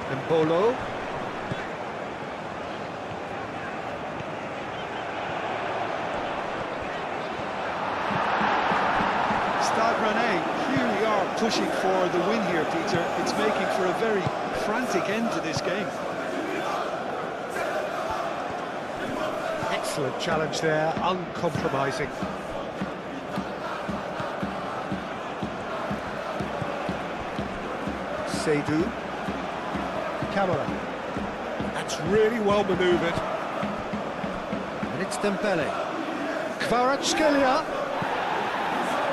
And Bolo. Stade Rennais clearly are pushing for the win here, Peter. It's making for a very frantic end to this game. Excellent challenge there, uncompromising. Seydou. Camara. That's really well manoeuvred. And it's Dembele. Kvaratskhelia.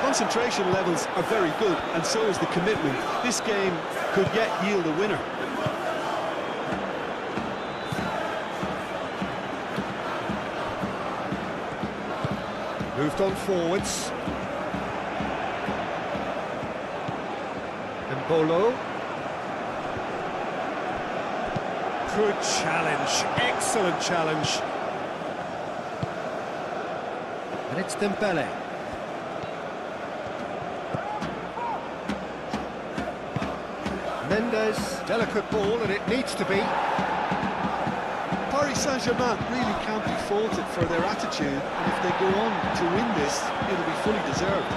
Concentration levels are very good, and so is the commitment. This game could yet yield a winner. Moved on forwards. And Bolo. Good challenge, excellent challenge. And it's Dembele. Mendes, delicate ball, and it needs to be. Paris Saint-Germain really can't be faulted for their attitude, and if they go on to win this, it'll be fully deserved.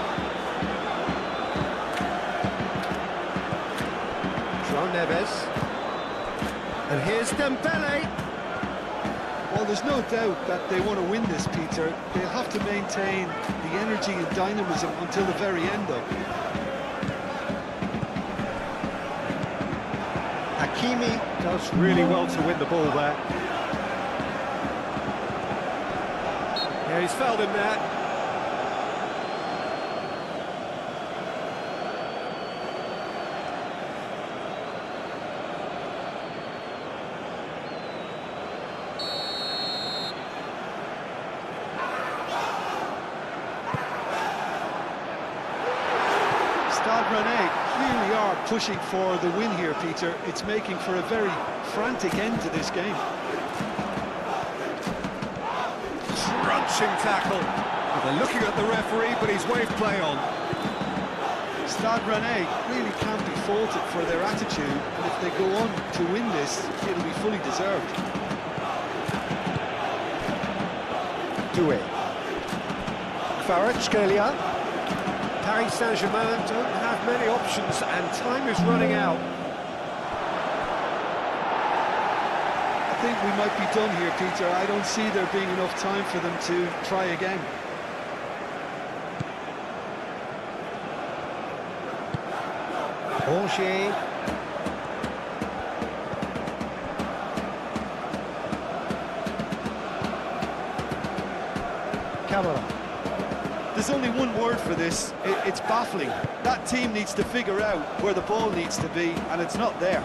João Neves. And here's Dembele. Well, there's no doubt that they want to win this, Peter. They'll have to maintain the energy and dynamism until the very end, though. Hakimi does really well to win the ball there. Yeah, he's fouled him there. Stade Rennais clearly are pushing for the win here, Peter. It's making for a very frantic end to this game. Crunching tackle. Well, they're looking at the referee, but he's waved play on. Stade Rennais really can't be faulted for their attitude, and if they go on to win this, it'll be fully deserved. Doué. Kvaratskhelia. Paris Saint-Germain don't have many options, and time is running out. I think we might be done here, Peter. I don't see there being enough time for them to try again. Angers. Camara. There's only one word for this. It's baffling. That team needs to figure out where the ball needs to be, and it's not there.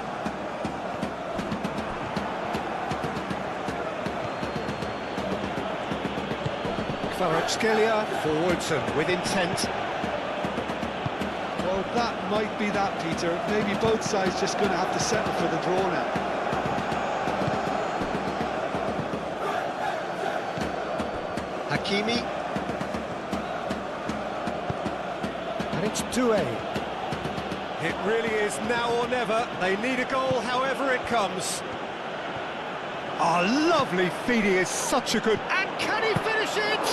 Kvaratskhelia forwards and with intent. Well, that might be that, Peter. Maybe both sides just going to have to settle for the draw now. Hakimi. And it's Doué. It really is now or never. They need a goal however it comes. Oh, lovely feeding is such a good... And can he finish it?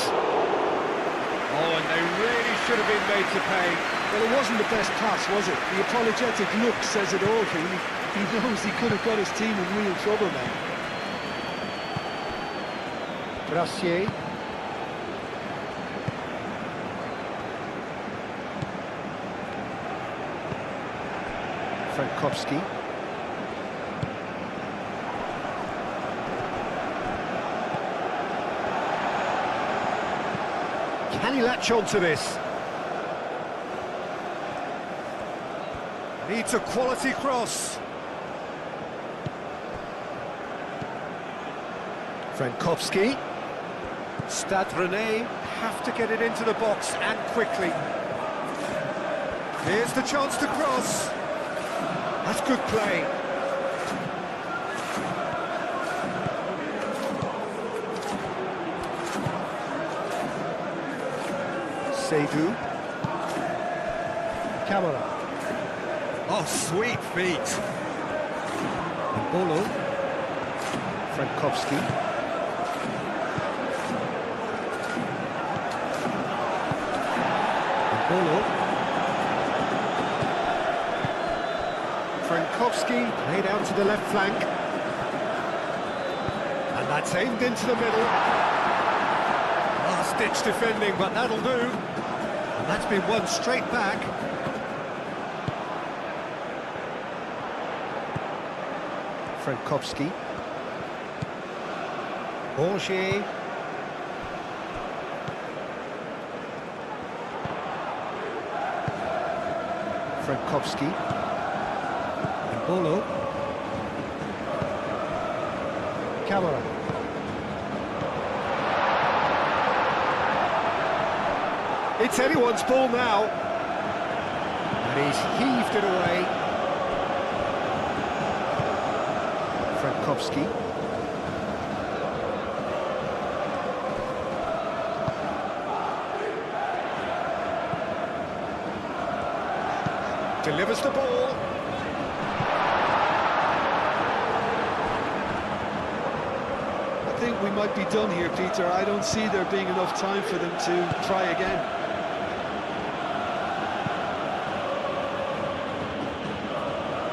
Oh, and they really should have been made to pay. Well, it wasn't the best pass, was it? The apologetic look says it all for him. He knows he could have got his team in real trouble now. Gracier. Frankowski. Can he latch on to this? Needs a quality cross. Frankowski. Stade Rennais have to get it into the box and quickly. Here's the chance to cross. That's good play. Seydou. Camara. Oh, sweet feet. Bolo. Frankowski. Bolo. Frankowski laid out to the left flank. And that's aimed into the middle. Last-ditch defending, but that'll do. And that's been won straight back. Frankowski. Borgier. Frankowski. Bolo. Camara. It's anyone's ball now. And he's heaved it away. Frankowski. Delivers the ball. I think we might be done here, Peter. I don't see there being enough time for them to try again.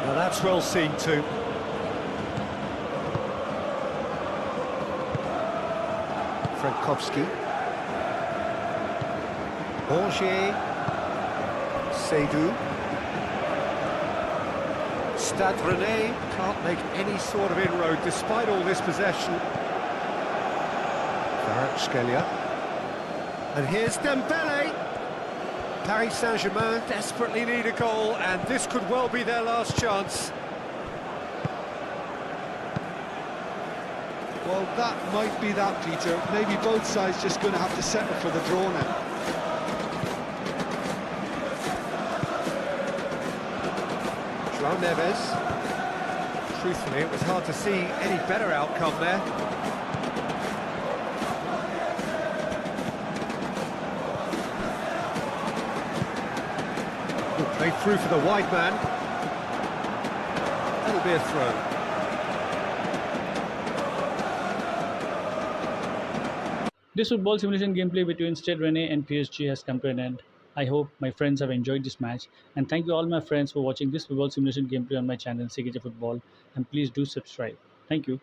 Now that's well seen too. Frankowski. Borgier. Seydou. Stade Rennais can't make any sort of inroad despite all this possession. Kvaratskhelia. And here's Dembele. Paris Saint-Germain desperately need a goal, and this could well be their last chance. Well, that might be that, Peter. Maybe both sides just going to have to settle for the draw now. João Neves. Truthfully, it was hard to see any better outcome there. Good play through for the wide man. That'll be a throw. This football simulation gameplay between Stade Rennais and PSG has come to an end. I hope my friends have enjoyed this match, and thank you all my friends for watching this football simulation gameplay on my channel CKJ Football, and please do subscribe. Thank you.